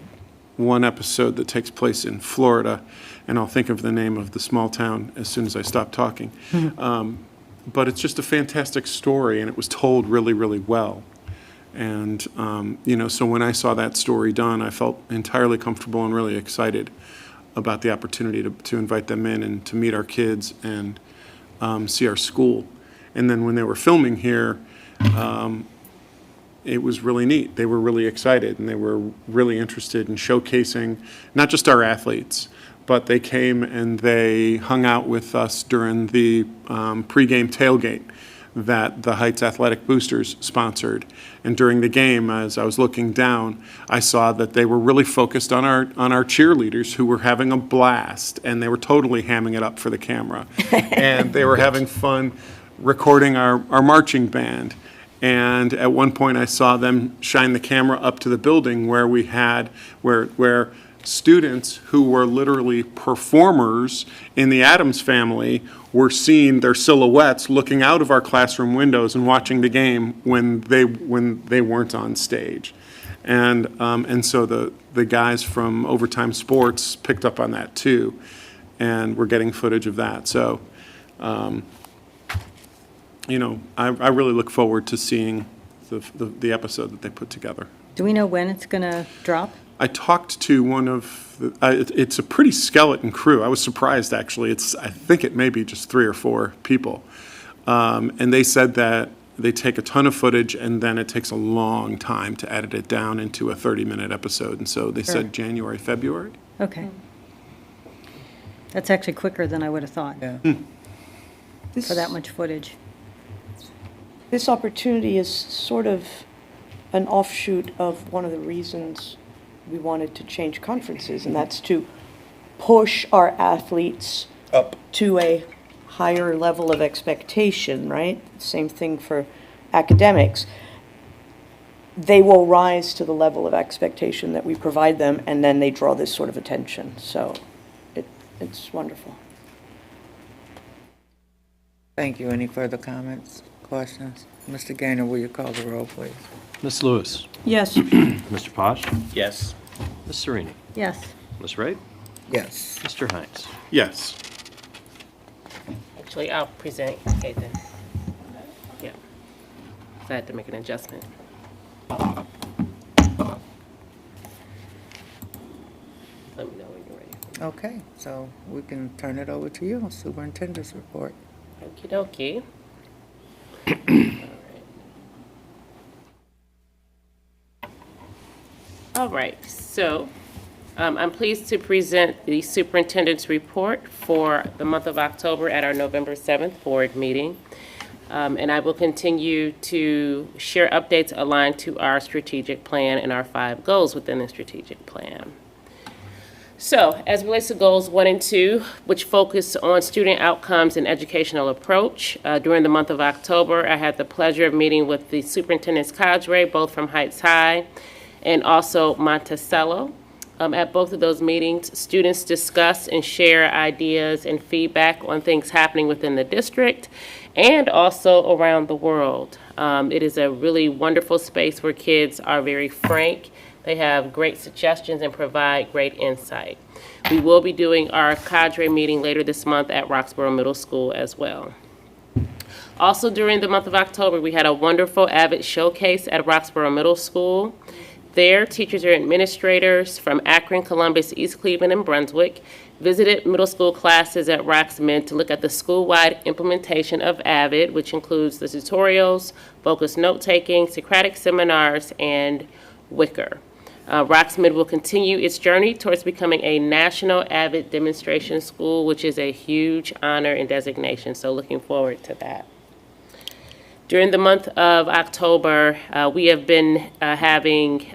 one episode that takes place in Florida, and I'll think of the name of the small town as soon as I stop talking. But it's just a fantastic story, and it was told really, really well. And, so when I saw that story done, I felt entirely comfortable and really excited about the opportunity to invite them in and to meet our kids and see our school. And then when they were filming here, it was really neat. They were really excited, and they were really interested in showcasing not just our athletes, but they came and they hung out with us during the pregame tailgate that the Heights Athletic Boosters sponsored. And during the game, as I was looking down, I saw that they were really focused on our cheerleaders who were having a blast, and they were totally hamming it up for the camera. And they were having fun recording our marching band. And at one point, I saw them shine the camera up to the building where we had, where students who were literally performers in the Addams Family were seeing their silhouettes looking out of our classroom windows and watching the game when they weren't on stage. And so the guys from Overtime Sports picked up on that too, and we're getting footage of that. So, you know, I really look forward to seeing the episode that they put together. Do we know when it's going to drop? I talked to one of it's a pretty skeleton crew. I was surprised, actually. I think it may be just 3 or 4 people. And they said that they take a ton of footage and then it takes a long time to edit it down into a 30-minute episode. And so they said January, February. Okay. That's actually quicker than I would have thought. Yeah. For that much footage. This opportunity is sort of an offshoot of one of the reasons we wanted to change conferences, and that's to push our athletes Up to a higher level of expectation, right? Same thing for academics. They will rise to the level of expectation that we provide them, and then they draw this sort of attention. So it's wonderful. Thank you. Any further comments, questions? Mr. Gaynor, will you call the roll, please? Ms. Lewis. Yes. Mr. Posh. Yes. Ms. Serini. Yes. Ms. Wright. Yes. Mr. Hines. Yes. Actually, I'll present Ethan. Yeah. So I had to make an adjustment. Let me know when you're ready. Okay, so we can turn it over to you, Superintendent's report. Okie dokie. All right, so I'm pleased to present the superintendent's report for the month of October at our November 7th board meeting. And I will continue to share updates aligned to our strategic plan and our 5 goals within the strategic plan. So, as it relates to goals 1 and 2, which focus on student outcomes and educational approach, during the month of October, I had the pleasure of meeting with the superintendent's cadre, both from Heights High and also Monticello. At both of those meetings, students discuss and share ideas and feedback on things happening within the district and also around the world. It is a really wonderful space where kids are very frank. They have great suggestions and provide great insight. We will be doing our cadre meeting later this month at Roxborough Middle School as well. Also during the month of October, we had a wonderful AVID showcase at Roxborough Middle School. There, teachers and administrators from Akron, Columbus, East Cleveland, and Brunswick visited middle school classes at RoxMid to look at the school-wide implementation of AVID, which includes the tutorials, focused note-taking, Socratic seminars, and Wicker. RoxMid will continue its journey towards becoming a national AVID demonstration school, which is a huge honor and designation, so looking forward to that. During the month of October, we have been having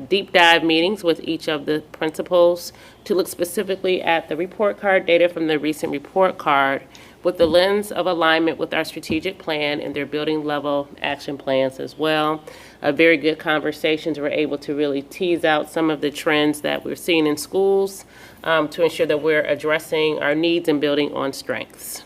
deep dive meetings with each of the principals to look specifically at the report card data from the recent report card with the lens of alignment with our strategic plan and their building level action plans as well. Very good conversations. We're able to really tease out some of the trends that we're seeing in schools to ensure that we're addressing our needs and building on strengths.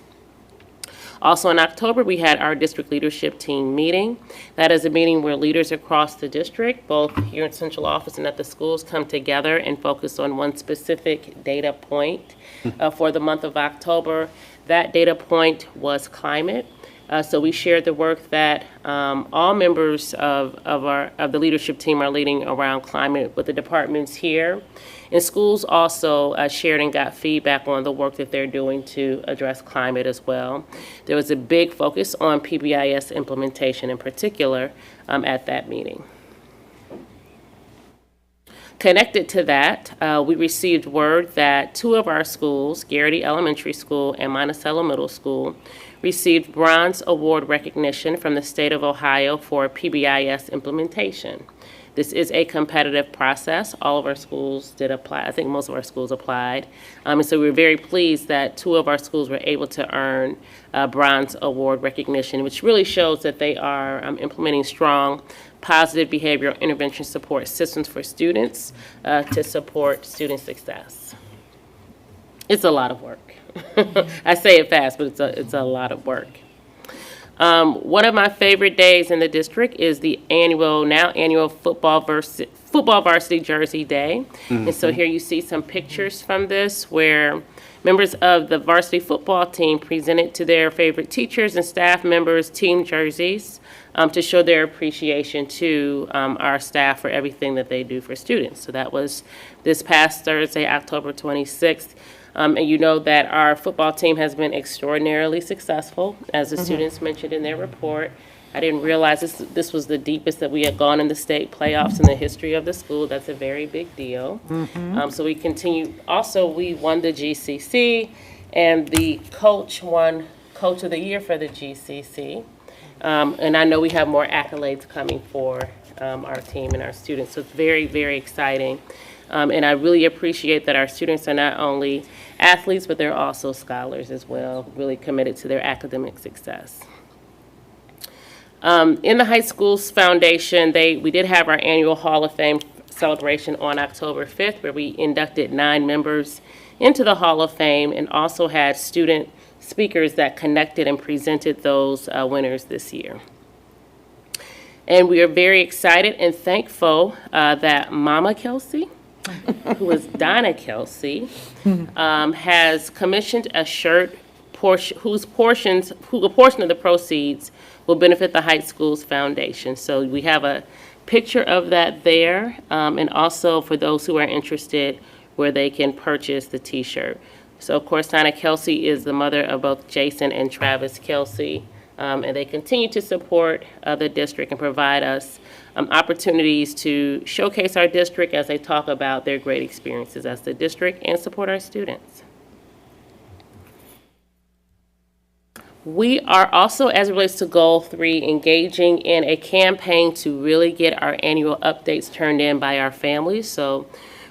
Also in October, we had our district leadership team meeting. That is a meeting where leaders across the district, both here in central office and at the schools, come together and focus on one specific data point for the month of October. That data point was climate. So we shared the work that all members of the leadership team are leading around climate with the departments here. And schools also shared and got feedback on the work that they're doing to address climate as well. There was a big focus on PBIS implementation in particular at that meeting. Connected to that, we received word that 2 of our schools, Garrity Elementary School and Monticello Middle School, received Bronze Award recognition from the state of Ohio for PBIS implementation. This is a competitive process. All of our schools did apply. I think most of our schools applied. And so we're very pleased that 2 of our schools were able to earn Bronze Award recognition, which really shows that they are implementing strong positive behavioral intervention support systems for students to support student success. It's a lot of work. I say it fast, but it's a lot of work. One of my favorite days in the district is the annual football varsity jersey day. And so here you see some pictures from this where members of the varsity football team presented to their favorite teachers and staff members team jerseys to show their appreciation to our staff for everything that they do for students. So that was this past Thursday, October 26th. And you know that our football team has been extraordinarily successful, as the students mentioned in their report. I didn't realize this was the deepest that we had gone in the state playoffs in the history of the school. That's a very big deal. So we continue. Also, we won the GCC, and the coach won Coach of the Year for the GCC. And I know we have more accolades coming for our team and our students. So it's very, very exciting. And I really appreciate that our students are not only athletes, but they're also scholars as well, really committed to their academic success. In the Heights Schools Foundation, we did have our annual Hall of Fame celebration on October 5th, where we inducted 9 members into the Hall of Fame and also had student speakers that connected and presented those winners this year. And we are very excited and thankful that Mama Kelsey, who is Donna Kelsey, has commissioned a shirt who a portion of the proceeds will benefit the Heights Schools Foundation. So we have a picture of that there, and also for those who are interested, where they can purchase the T-shirt. So of course, Donna Kelsey is the mother of both Jason and Travis Kelsey, and they continue to support the district and provide us opportunities to showcase our district as they talk about their great experiences as the district and support our students. We are also, as it relates to Goal 3, engaging in a campaign to really get our annual updates turned in by our families. So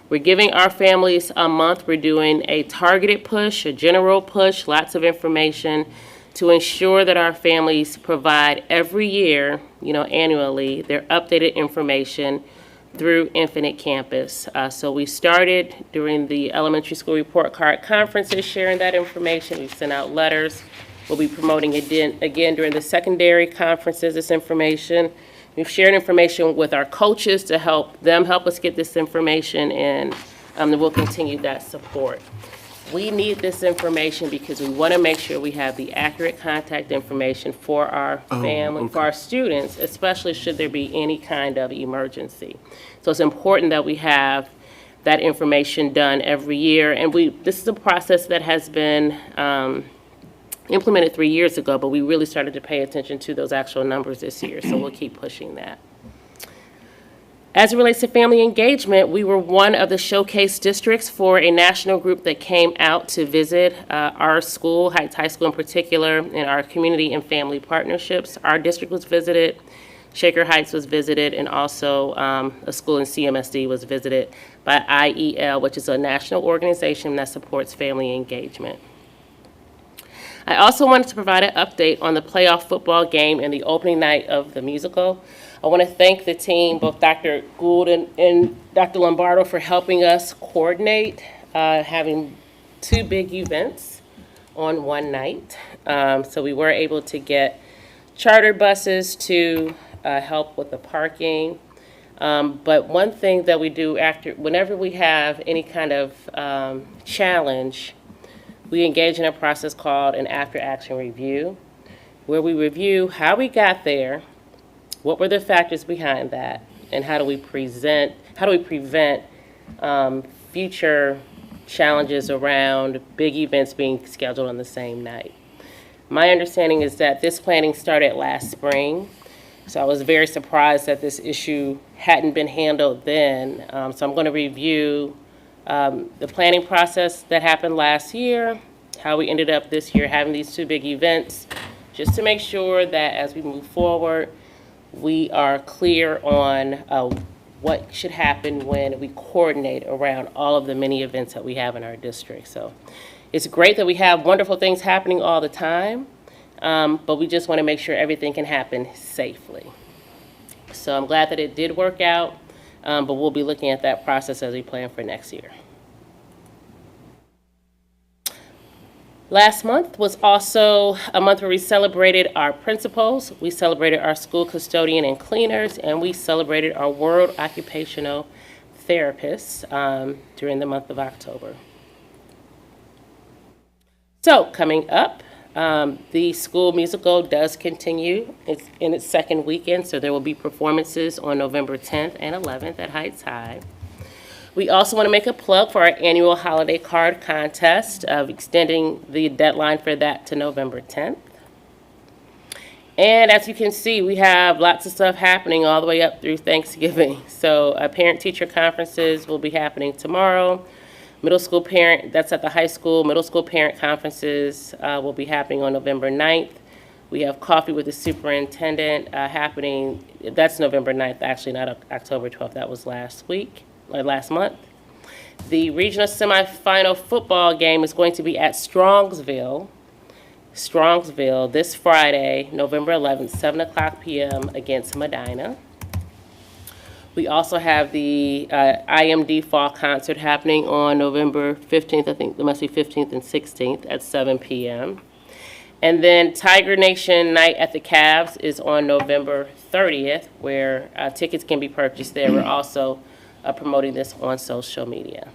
we're giving our families a month. We're doing a targeted push, a general push, lots of information to ensure that our families provide every year, annually, their updated information through Infinite Campus. So we started during the Elementary School Report Card Conferences sharing that information. We've sent out letters. We'll be promoting it again during the secondary conferences, this information. We've shared information with our coaches to help us get this information, and we'll continue that support. We need this information because we want to make sure we have the accurate contact information for our family, for our students, especially should there be any kind of emergency. So it's important that we have that information done every year. And this is a process that has been implemented 3 years ago, but we really started to pay attention to those actual numbers this year. So we'll keep pushing that. As it relates to family engagement, we were one of the showcase districts for a national group that came out to visit our school, Heights High School in particular, and our community and family partnerships. Our district was visited, Shaker Heights was visited, and also a school in CMSD was visited by IEL, which is a national organization that supports family engagement. I also wanted to provide an update on the playoff football game and the opening night of the musical. I want to thank the team, both Dr. Gould and Dr. Lombardo, for helping us coordinate having 2 big events on one night. So we were able to get charter buses to help with the parking. But one thing that we do whenever we have any kind of challenge, we engage in a process called an after-action review, where we review how we got there, what were the factors behind that, and how do we prevent future challenges around big events being scheduled on the same night. My understanding is that this planning started last spring, so I was very surprised that this issue hadn't been handled then. So I'm going to review the planning process that happened last year, how we ended up this year having these 2 big events, just to make sure that as we move forward, we are clear on what should happen when we coordinate around all of the many events that we have in our district. So it's great that we have wonderful things happening all the time, but we just want to make sure everything can happen safely. So I'm glad that it did work out, but we'll be looking at that process as we plan for next year. Last month was also a month where we celebrated our principals, we celebrated our school custodian and cleaners, and we celebrated our World Occupational Therapists during the month of October. So coming up, the school musical does continue. It's in its second weekend, so there will be performances on November 10th and 11th at Heights High. We also want to make a plug for our annual holiday card contest of extending the deadline for that to November 10th. And as you can see, we have lots of stuff happening all the way up through Thanksgiving. So parent-teacher conferences will be happening tomorrow. Middle school parent, that's at the high school, middle school parent conferences will be happening on November 9th. We have Coffee with the Superintendent happening, that's November 9th, actually, not October 12th, that was last month. The regional semifinal football game is going to be at Strongsville this Friday, November 11th, 7 o'clock p.m. against Medina. We also have the IMD Fall Concert happening on November 15th, I think it must be 15th and 16th at 7 p.m. And then Tiger Nation Night at the Cavs is on November 30th, where tickets can be purchased there. We're also promoting this on social media.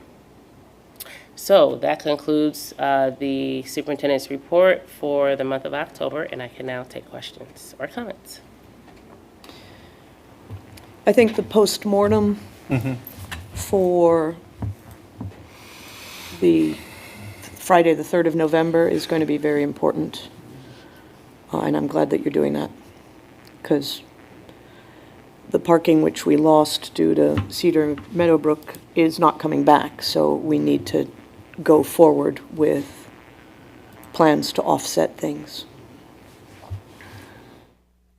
So that concludes the superintendent's report for the month of October, and I can now take questions or comments. I think the postmortem for the Friday, the 3rd of November, is going to be very important. And I'm glad that you're doing that, because the parking which we lost due to Cedar Meadowbrook is not coming back, so we need to go forward with plans to offset things.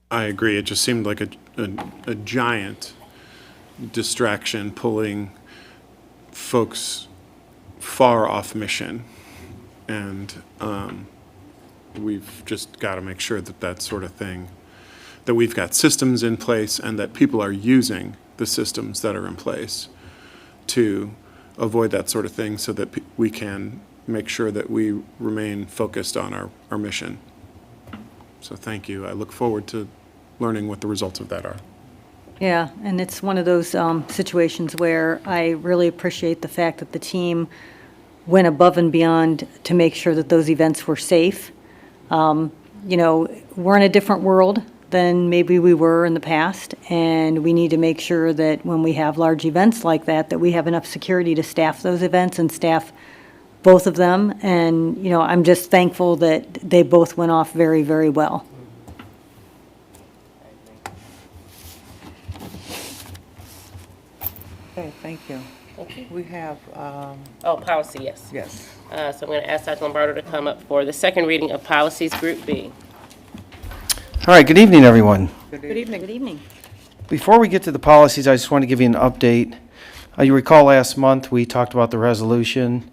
I agree. It just seemed like a giant distraction, pulling folks far off mission. And we've just got to make sure that that sort of thing, that we've got systems in place and that people are using the systems that are in place to avoid that sort of thing, so that we can make sure that we remain focused on our mission. So thank you. I look forward to learning what the results of that are. Yeah, and it's one of those situations where I really appreciate the fact that the team went above and beyond to make sure that those events were safe. You know, we're in a different world than maybe we were in the past, and we need to make sure that when we have large events like that, that we have enough security to staff those events and staff both of them. And, you know, I'm just thankful that they both went off very, very well. Okay, thank you. We have, policy, yes. yes. So I'm going to ask Dr. Lombardo to come up for the second reading of policies, Group B. All right, good evening, everyone. Good evening. Good evening. Before we get to the policies, I just want to give you an update. You recall last month we talked about the resolution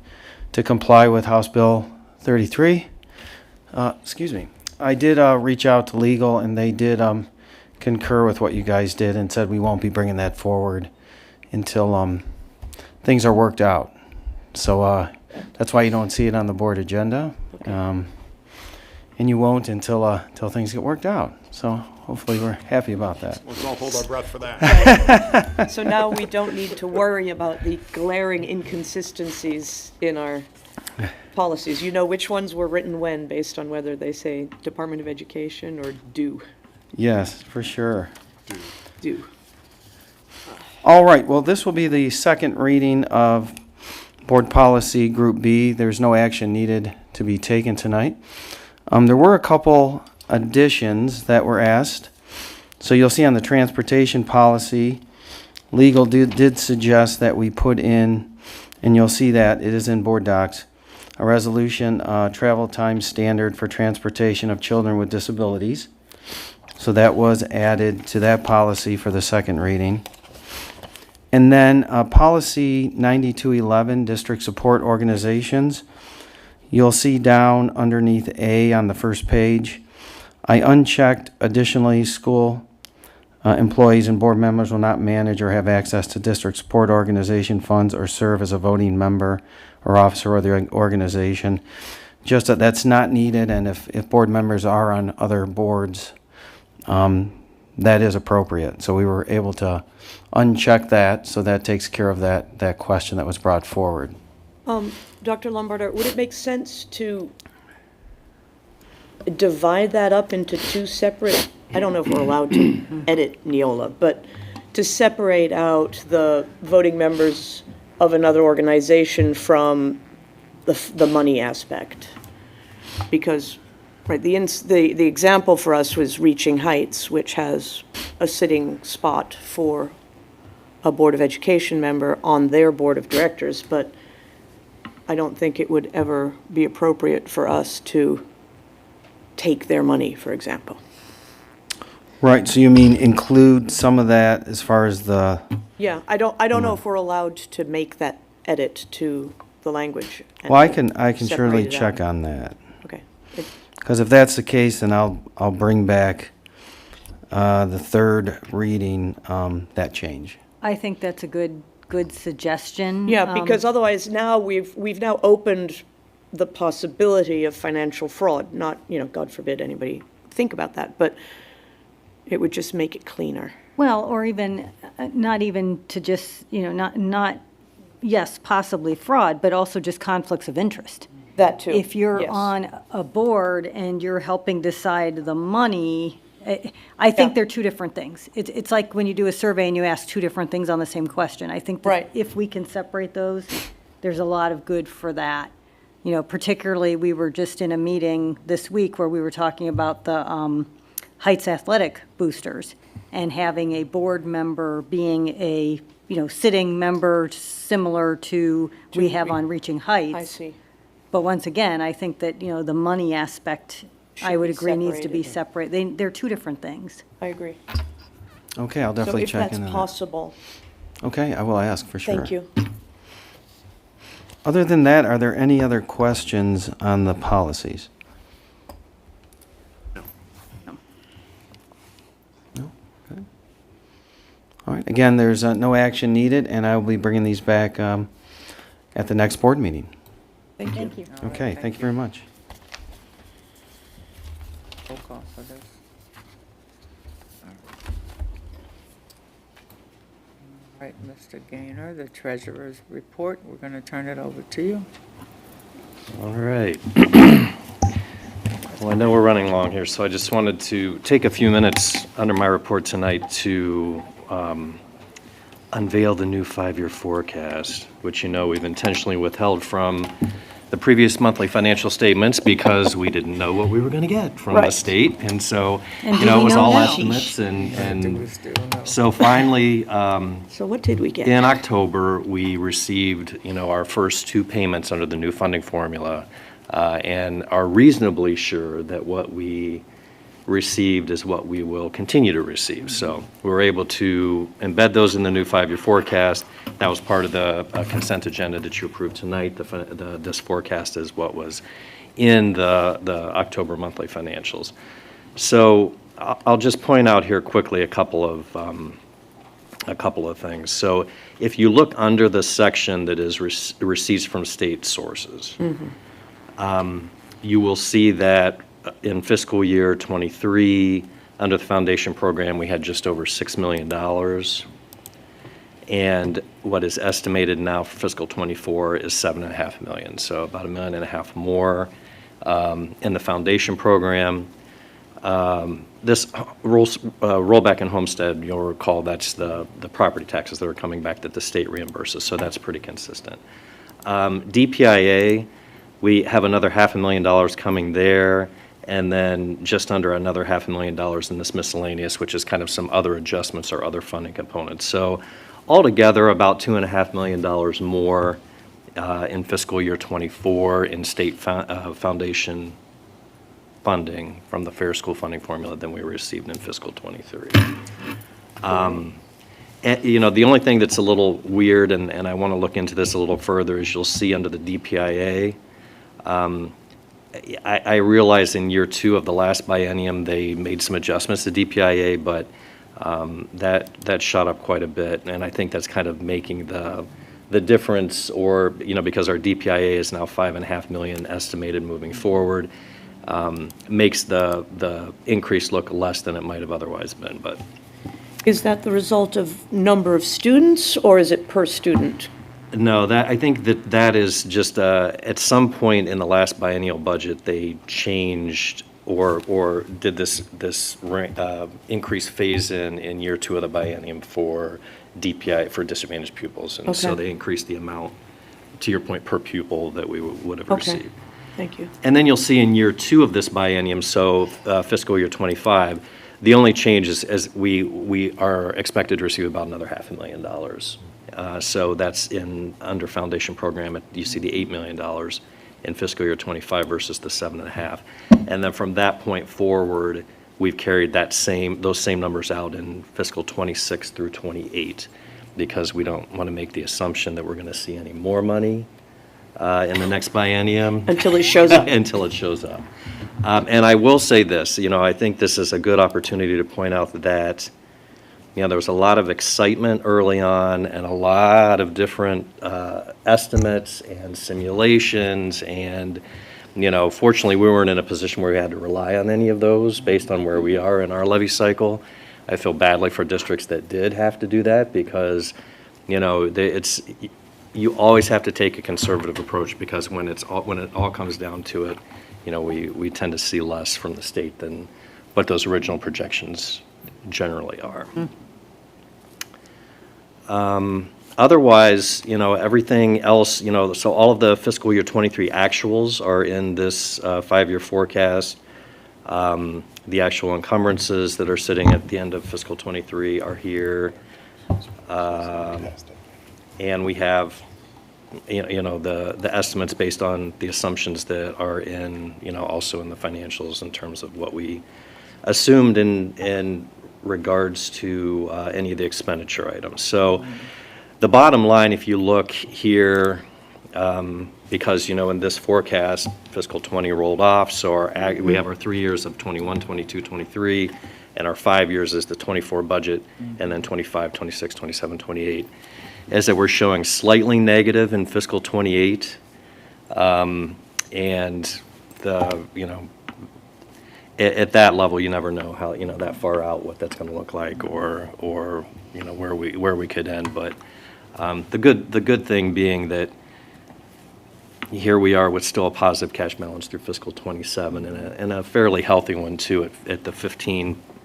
to comply with House Bill 33. I did reach out to legal, and they did concur with what you guys did and said we won't be bringing that forward until things are worked out. So that's why you don't see it on the board agenda. And you won't until things get worked out. So hopefully we're happy about that. Let's all hold our breath for that. So now we don't need to worry about the glaring inconsistencies in our policies. You know which ones were written when, based on whether they say Department of Education or do. Yes, for sure. Do. All right, well, this will be the second reading of Board Policy Group B. There's no action needed to be taken tonight. There were a couple additions that were asked. So you'll see on the transportation policy, legal did suggest that we put in, and you'll see that it is in board docs, a resolution, travel time standard for transportation of children with disabilities. So that was added to that policy for the second reading. And then policy 9211, district support organizations. You'll see down underneath A on the first page, I unchecked additionally school Employees and board members will not manage or have access to district support organization funds or serve as a voting member or officer of the organization. Just that that's not needed, and if board members are on other boards, that is appropriate. So we were able to uncheck that, so that takes care of that question that was brought forward. Dr. Lombardo, would it make sense to divide that up into two separate, I don't know if we're allowed to edit Neola, but to separate out the voting members of another organization from the money aspect? Because, right, the example for us was Reaching Heights, which has a sitting spot for a Board of Education member on their Board of Directors, but I don't think it would ever be appropriate for us to take their money, for example. Right, so you mean include some of that as far as the, Yeah, I don't know if we're allowed to make that edit to the language. and well, I can separate surely it check out. on that. Okay. Because if that's the case, then I'll bring back the third reading, that change. I think that's a good suggestion. Yeah, because otherwise now we've now opened the possibility of financial fraud, not, God forbid anybody think about that, but it would just make it cleaner. Well, or even, not even to just, not, yes, possibly fraud, but also just conflicts of interest. That too. If you're yes. on a board and you're helping decide the money, I think they're two different things. It's like when you do a survey and you ask two different things on the same question. I think that Right. if we can separate those, there's a lot of good for that. Particularly, we were just in a meeting this week where we were talking about the Heights Athletic boosters and having a board member being a, sitting member similar to we have on Reaching Heights. I see. But once again, I think that, the money aspect, I Should would be agree, needs to be separated. separate. They're two different things. I agree. Okay, I'll definitely check So into if that's that. possible, Okay, I will ask for sure. thank you. Other than that, are there any other questions on the policies? No? Okay. All right, again, there's no action needed, and I will be bringing these back at the next board meeting. Thank you. Okay, thank you very much. Roll call for this. All right, Mr. Gaynor, the treasurer's report, we're going to turn it over to you. All right. Well, I know we're running long here, so I just wanted to take a few minutes under my report tonight to unveil the new five-year forecast, which we've intentionally withheld from the previous monthly financial statements because we didn't know what we were going to get from the Right. state. And so, And it do we was know all now? estimates and so finally, So what did we get? in October, we received, our first two payments under the new funding formula, and are reasonably sure that what we received is what we will continue to receive. So we were able to embed those in the new five-year forecast. That was part of the consent agenda that you approved tonight. This forecast is what was in the October monthly financials. So I'll just point out here quickly a couple of things. So if you look under the section that is receipts from state sources, you will see that in fiscal year '23, under the foundation program, we had just over $6 million. And what is estimated now for fiscal '24 is $7.5 million, so about $1.5 million more in the foundation program. This rollback in homestead, you'll recall, that's the property taxes that are coming back that the state reimburses, so that's pretty consistent. DPIA, we have another $500,000 coming there, and then just under another $500,000 in this miscellaneous, which is kind of some other adjustments or other funding components. So altogether, about $2.5 million more in fiscal year '24 in state foundation funding from the Fair School Funding Formula than we received in fiscal '23. And, the only thing that's a little weird, and I want to look into this a little further, is you'll see under the DPIA, I realize in year two of the last biennium, they made some adjustments to DPIA, but that shot up quite a bit, and I think that's kind of making the difference, or, because our DPIA is now 5.5 million estimated moving forward, makes the increase look less than it might have otherwise been, but. Is that the result of number of students, or is it per student? No, I think that is just, at some point in the last biennial budget, they changed or did this increase phase in year 2 of the biennium for DPI, for disadvantaged pupils. And so Okay. they increased the amount, to your point, per pupil that we would have Okay. received. Thank you. And then you'll see in year 2 of this biennium, so fiscal year '25, the only change is as we are expected to receive about another $500,000. So that's under foundation program, you see the $8 million in fiscal year '25 versus the 7.5. And then from that point forward, we've carried those same numbers out in fiscal '26 through '28, because we don't want to make the assumption that we're going to see any more money in the next biennium. Until it shows up. Until it shows up. And I will say this, I think this is a good opportunity to point out that, there was a lot of excitement early on and a lot of different estimates and simulations, and, fortunately, we weren't in a position where we had to rely on any of those based on where we are in our levy cycle. I feel badly for districts that did have to do that, because, you always have to take a conservative approach, because when it all comes down to it, we tend to see less from the state than what those original projections generally are. Otherwise, everything else, so all of the fiscal year '23 actuals are in this 5-year forecast. The actual encumbrances that are sitting at the end of fiscal '23 are here. And we have, the estimates based on the assumptions that are also in the financials in terms of what we assumed in regards to any of the expenditure items. So the bottom line, if you look here, because, in this forecast, fiscal '20 rolled off, so we have our 3 years of '21, '22, '23, and our 5 years is the '24 budget, and then '25, '26, '27, '28. Is that we're showing slightly negative in fiscal '28, and at that level, you never know how, that far out, what that's going to look like, or where we could end. But the good thing being that here we are with still a positive cash balance through fiscal '27, and a fairly healthy one too at the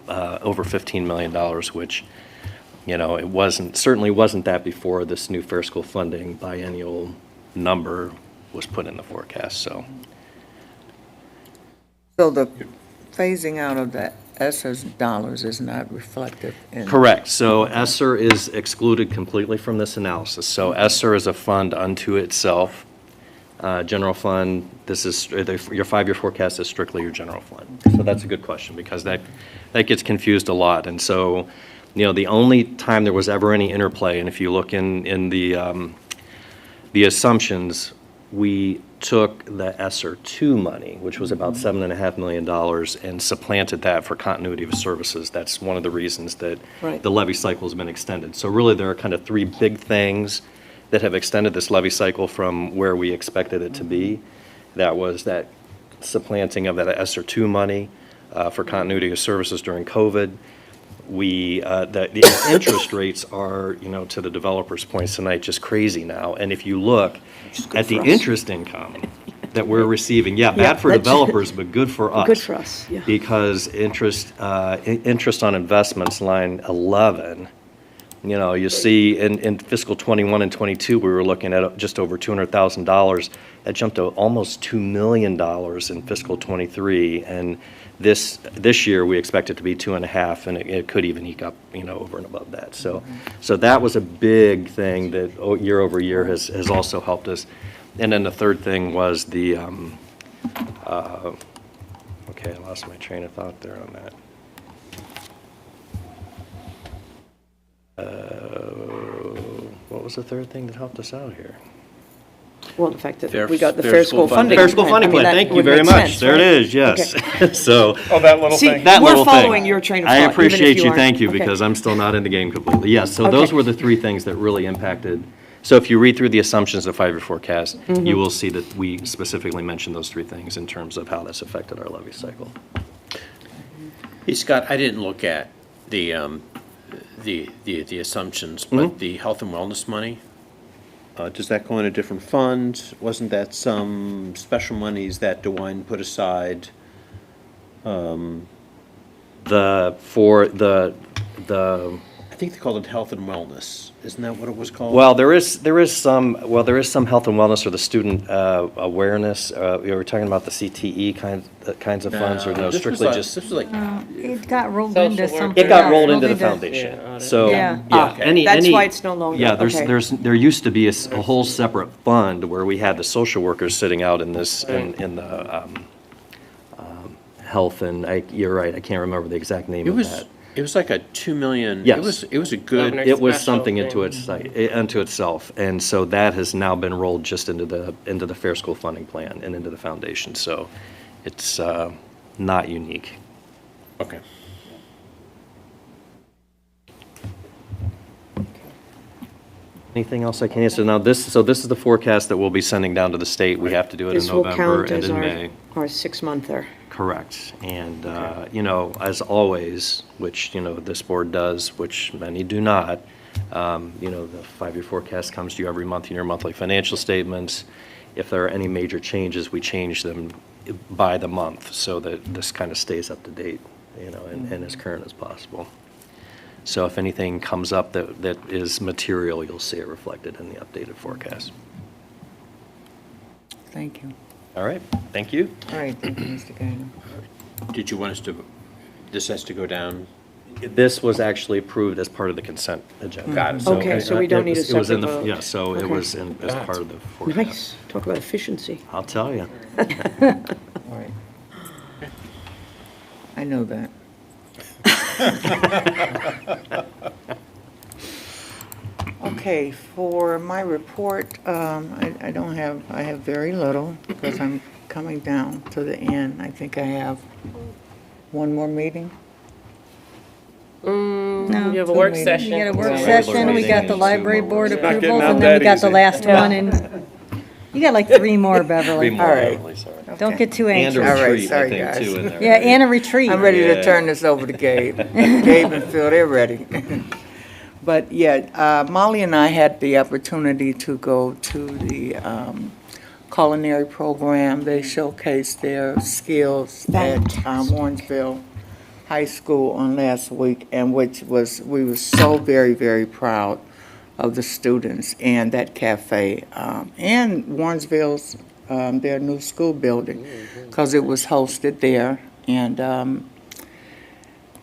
over $15 million, which, it certainly wasn't that before this new Fair School funding biennial number was put in the forecast. So So the phasing out of the ESSER's dollars is not reflective in. correct. So ESSER is excluded completely from this analysis. So ESSER is a fund unto itself. General fund, this is, your 5-year forecast is strictly your general fund. So that's a good question, because that gets confused a lot. And so, the only time there was ever any interplay, and if you look in the assumptions, we took the ESSER 2 money, which was about $7.5 million, and supplanted that for continuity of services. That's one of the reasons that Right. the levy cycle has been extended. So really, there are kind of 3 big things that have extended this levy cycle from where we expected it to be. That was that supplanting of that ESSER 2 money for continuity of services during COVID. The interest rates are, to the developers' points tonight, just crazy now. And if you look at the interest income that we're receiving, bad for that's- developers, but good for us. Good for us, yeah. Because interest on investments, line 11, you see in fiscal '21 and '22, we were looking at just over $200,000. That jumped to almost $2 million in fiscal '23, and this year we expect it to be 2.5, and it could even eke up, over and above that. So that was a big thing that year over year has also helped us. And then the third thing was the okay, I lost my train of thought there on that. What was the third thing that helped us out here? Well, the fact that Fair- we got the fair Fair school School Funding. funding. Fair School Funding I mean, Plan, that thank you would very make much. sense, There it right? is, yes. Okay. So. Oh, that little See, thing. That we're little thing. following your train of thought, I even if appreciate you you, aren't. thank you, Okay. because I'm still not in the game completely. Yes, so those Okay. were the three things that really impacted. So if you read through the assumptions of five-year forecast, you will see that we specifically mentioned those three things in terms of how that's affected our levy cycle. Hey, Scott, I didn't look at the assumptions, but the health and wellness money, does that go in a different fund? Wasn't that some special monies that DeWine put aside? I think they called it health and wellness. Isn't that what it was called? Well, there is some health and wellness or the student awareness. You were talking about the CTE kinds of funds, or no, this strictly was just. This was like, It got rolled Social into work. something. It got else, rolled into the foundation. So, Yeah. yeah, Okay. That's why it's no longer- Yeah, okay. there used to be a whole separate fund where we had the social workers sitting out in this, in the health, and you're right, I can't remember the exact name of that. it was like a 2 million. Yes. It was a good. Governor It was special something thing. unto itself, and so that has now been rolled just into the Fair School Funding Plan and into the foundation, so it's not unique. Okay. Anything else I can answer? Now, this is the forecast that we'll be sending down to the state. We have to do it in This will November count and as in our, May. our 6-monther. Correct. And, you know, as always, which, you know, this board does, which many do not, you know, the five-year forecast comes to you every month in your monthly financial statements. If there are any major changes, we change them by the month so that this kind of stays up to date, you know, and as current as possible. So if anything comes up that is material, you'll see it reflected in the updated forecast. Thank you. All right, thank you. All right, thank you, Mr. Gaynor. Did you want us to, this has to go down? This was actually approved as part of the consent agenda. Got it. Okay, so we don't need a It was in separate the- vote. Yeah, so it Okay. was as part of the forecast. Nice, talk about efficiency. I'll tell you. All right. I know that. Okay, for my report, I don't have, I have very little because I'm coming down to the end. I think I have one more meeting. You have a Two work meetings. session. You got a work Yeah. session, we got the library board getting approvals, out and then we that got the easy. last one, and you got like 3 more, Beverly. Three more, All right. Beverly, sorry. Don't get too And a anxious. All right, retreat, I sorry, think, guys. too, in there. Yeah, and a retreat. I'm ready to Yeah. turn this over to Gabe. Gabe and Phil, they're ready. But yeah, Molly and I had the opportunity to go to the culinary program. They showcased their skills at Warrensville High School on last week, and we were so very, very proud of the students and that cafe, and Warrensville's, their new school building, because it was hosted there. And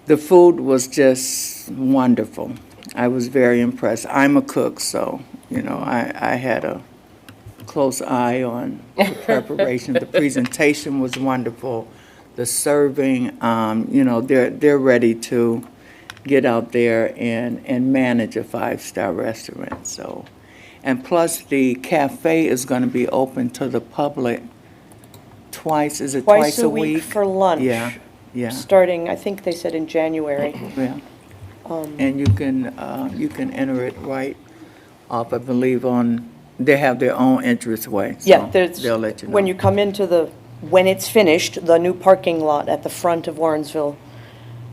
the food was just wonderful. I was very impressed. I'm a cook, so, you know, I had a close eye on the preparation. The presentation was wonderful. The serving, you know, they're ready to get out there and manage a 5-star restaurant, so. And plus, the cafe is going to be open to the public twice a week? for lunch. Yeah, yeah. Starting, I think they said in January. Yeah. And you can enter it right off, I believe, on, they have their own entranceway. so Yeah, there's, They'll let you know. when you come into when it's finished, the new parking lot at the front of Warrensville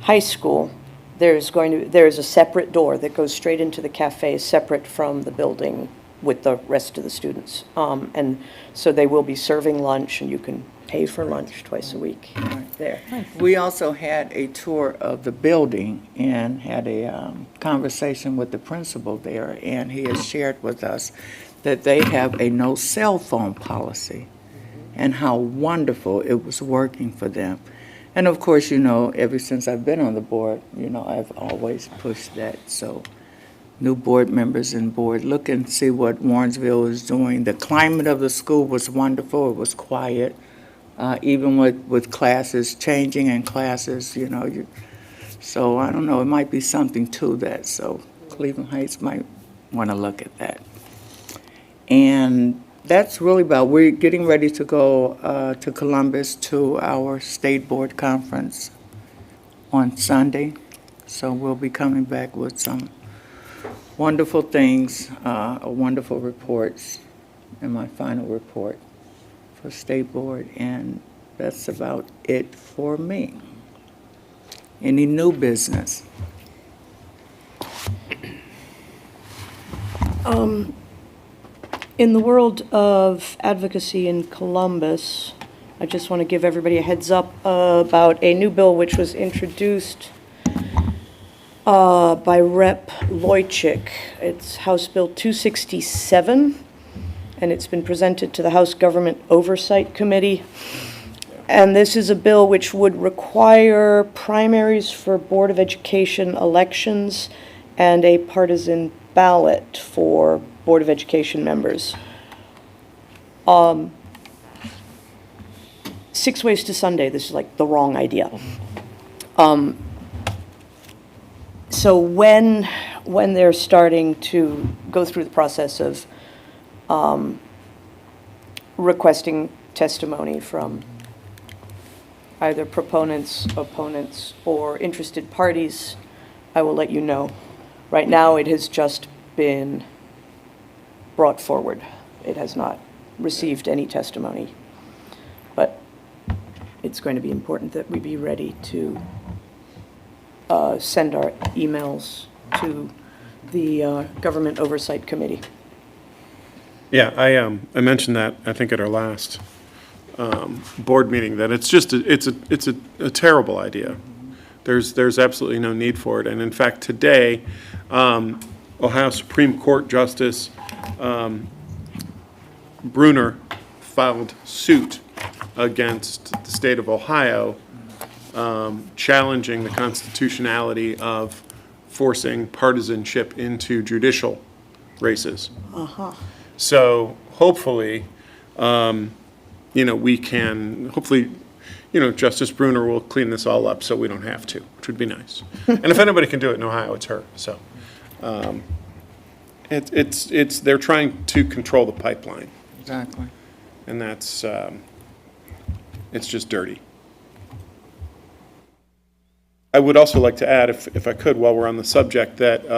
High School, there's a separate door that goes straight into the cafe, separate from the building with the rest of the students. And so they will be serving lunch, and you can pay for lunch twice a week there. We also had a tour of the building and had a conversation with the principal there, and he has shared with us that they have a no cell phone policy and how wonderful it was working for them. And of course, you know, ever since I've been on the board, you know, I've always pushed that. So new board members and board, look and see what Warrensville is doing. The climate of the school was wonderful. It was quiet. Even with classes changing and classes, you know, so I don't know, it might be something to that, so Cleveland Heights might want to look at that. And that's really about, we're getting ready to go to Columbus to our state board conference on Sunday. So we'll be coming back with some wonderful things, wonderful reports in my final report for state board. And that's about it for me. Any new business? In the world of advocacy in Columbus, I just want to give everybody a heads up about a new bill which was introduced by Rep. Loychik. It's House Bill 267, and it's been presented to the House Government Oversight Committee. And this is a bill which would require primaries for Board of Education elections and a partisan ballot for Board of Education members. 6 ways to Sunday, this is like the wrong idea. So when they're starting to go through the process of requesting testimony from either proponents, opponents, or interested parties, I will let you know. Right now, it has just been brought forward. It has not received any testimony. But it's going to be important that we be ready to send our emails to the Government Oversight Committee. Yeah, I mentioned that, I think, at our last board meeting, that it's just, it's a terrible idea. There's absolutely no need for it. And in fact, today, Ohio Supreme Court Justice Bruner filed suit against the state of Ohio, challenging the constitutionality of forcing partisanship into judicial races. So hopefully, we can, hopefully, Justice Bruner will clean this all up so we don't have to, which would be nice. And if anybody can do it in Ohio, it's her. So they're trying to control the pipeline. Exactly. And that's, it's just dirty. I would also like to add, if I could, while we're on the subject, that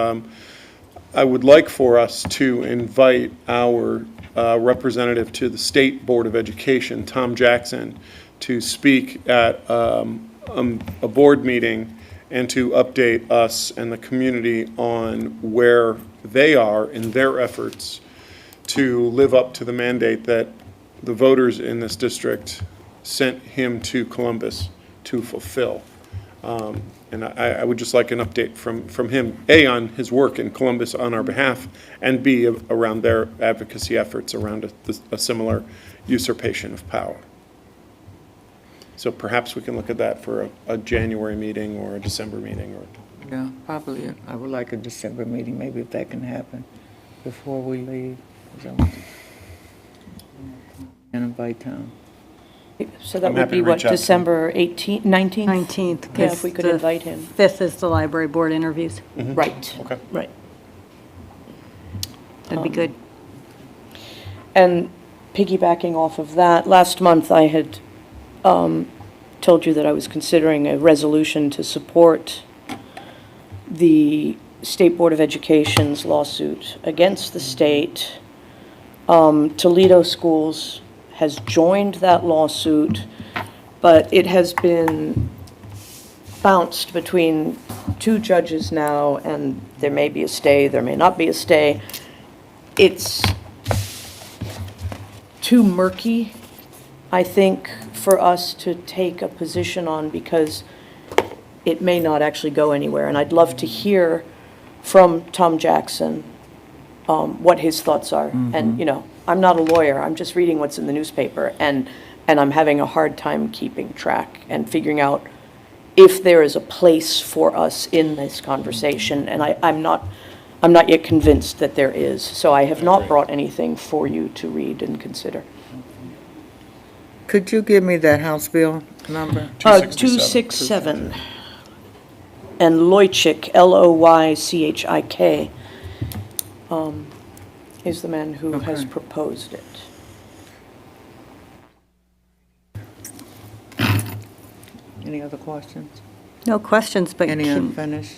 I would like for us to invite our representative to the State Board of Education, Tom Jackson, to speak at a board meeting and to update us and the community on where they are in their efforts to live up to the mandate that the voters in this district sent him to Columbus to fulfill. And I would just like an update from him, A, on his work in Columbus on our behalf, and B, around their advocacy efforts around a similar usurpation of power. So perhaps we can look at that for a January meeting or a December meeting. Yeah, probably. I would like a December meeting, maybe if that can happen before we leave. And invite Tom. So that I'm would happy be to what, reach out to December 18th, 19th? 19th. Yeah, if we could invite him. 5th is the library board interviews. Right. Okay. Right. That'd be good. And piggybacking off of that, last month I had told you that I was considering a resolution to support the State Board of Education's lawsuit against the state. Toledo Schools has joined that lawsuit, but it has been bounced between two judges now, and there may be a stay, there may not be a stay. It's too murky, I think, for us to take a position on, because it may not actually go anywhere. And I'd love to hear from Tom Jackson what his thoughts are. And, I'm not a lawyer, I'm just reading what's in the newspaper, and I'm having a hard time keeping track and figuring out if there is a place for us in this conversation. And I'm not yet convinced that there is. So I have not brought anything for you to read and consider. Could you give me that House Bill number? 267. And Loychik, Loychik, is the man who has proposed it. Any other questions? No questions, but Any can- unfinished?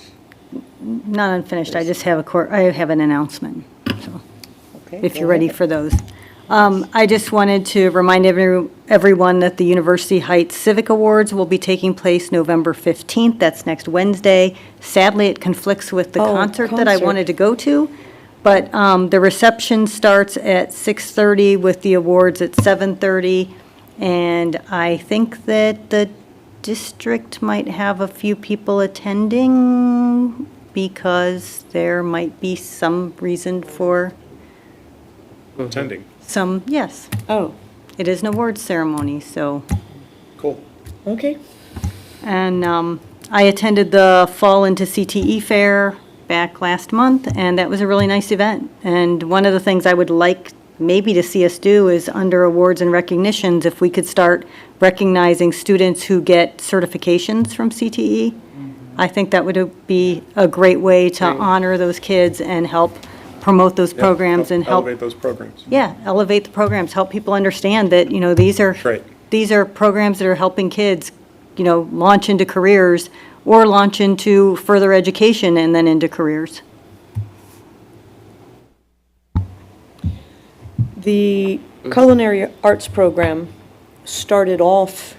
not unfinished. I just have I have an announcement, so, Okay. if go you're ready ahead. for those. I just wanted to remind everyone that the University Heights Civic Awards will be taking place November 15th. That's next Wednesday. Sadly, it conflicts with the Oh, concert that I concert. wanted to go to, but the reception starts at 6:30 with the awards at 7:30. And I think that the district might have a few people attending because there might be some reason for Attending. some, yes. Oh, It is an awards ceremony, so. Cool. okay. And I attended the Fall into CTE Fair back last month, and that was a really nice event. And one of the things I would like maybe to see us do is under awards and recognitions, if we could start recognizing students who get certifications from CTE. I think that would be a great way to honor those kids and help promote those programs and help. Elevate those programs. Yeah, elevate the programs, help people understand that, these are. Right. These are programs that are helping kids, launch into careers or launch into further education and then into careers. The culinary arts program started off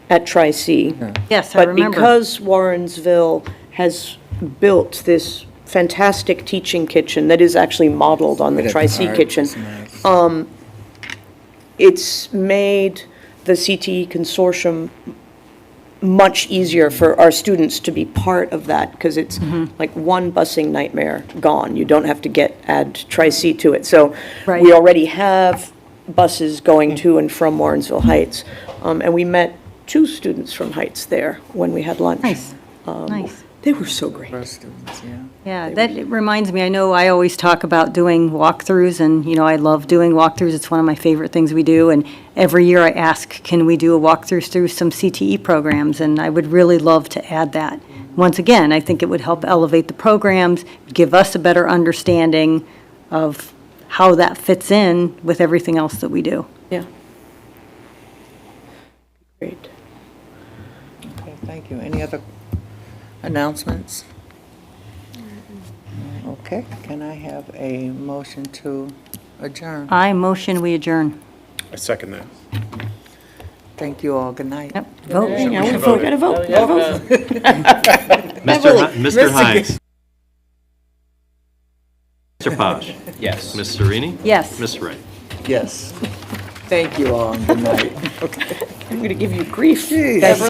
at Tri-C. Yes, I But remember. because Warrensville has built this fantastic teaching kitchen that is actually modeled on the Tri-C kitchen, it's made the CTE consortium much easier for our students to be part of that, because it's like one busing nightmare gone. You don't have to add Tri-C to it. So Right. we already have buses going to and from Warrensville Heights. And we met 2 students from Heights there when we had lunch. Nice, nice. They were so great. First students, yeah. Yeah, that reminds me, I know I always talk about doing walkthroughs, and, I love doing walkthroughs. It's one of my favorite things we do, and every year I ask, can we do a walkthrough through some CTE programs? And I would really love to add that. Once again, I think it would help elevate the programs, give us a better understanding of how that fits in with everything else that we do. Yeah. Great. Okay, thank you. Any other announcements? Okay, can I have a motion to adjourn? I motion we adjourn. I second that. Thank you all. Good night. Yep, vote. Now we vote, gotta vote, gotta vote. Mr. Hines. Mr. Posh. Yes. Ms. Serini. Yes. Ms. Wright. Yes. Thank you all. Good night. I'm gonna give you grief. Jeez.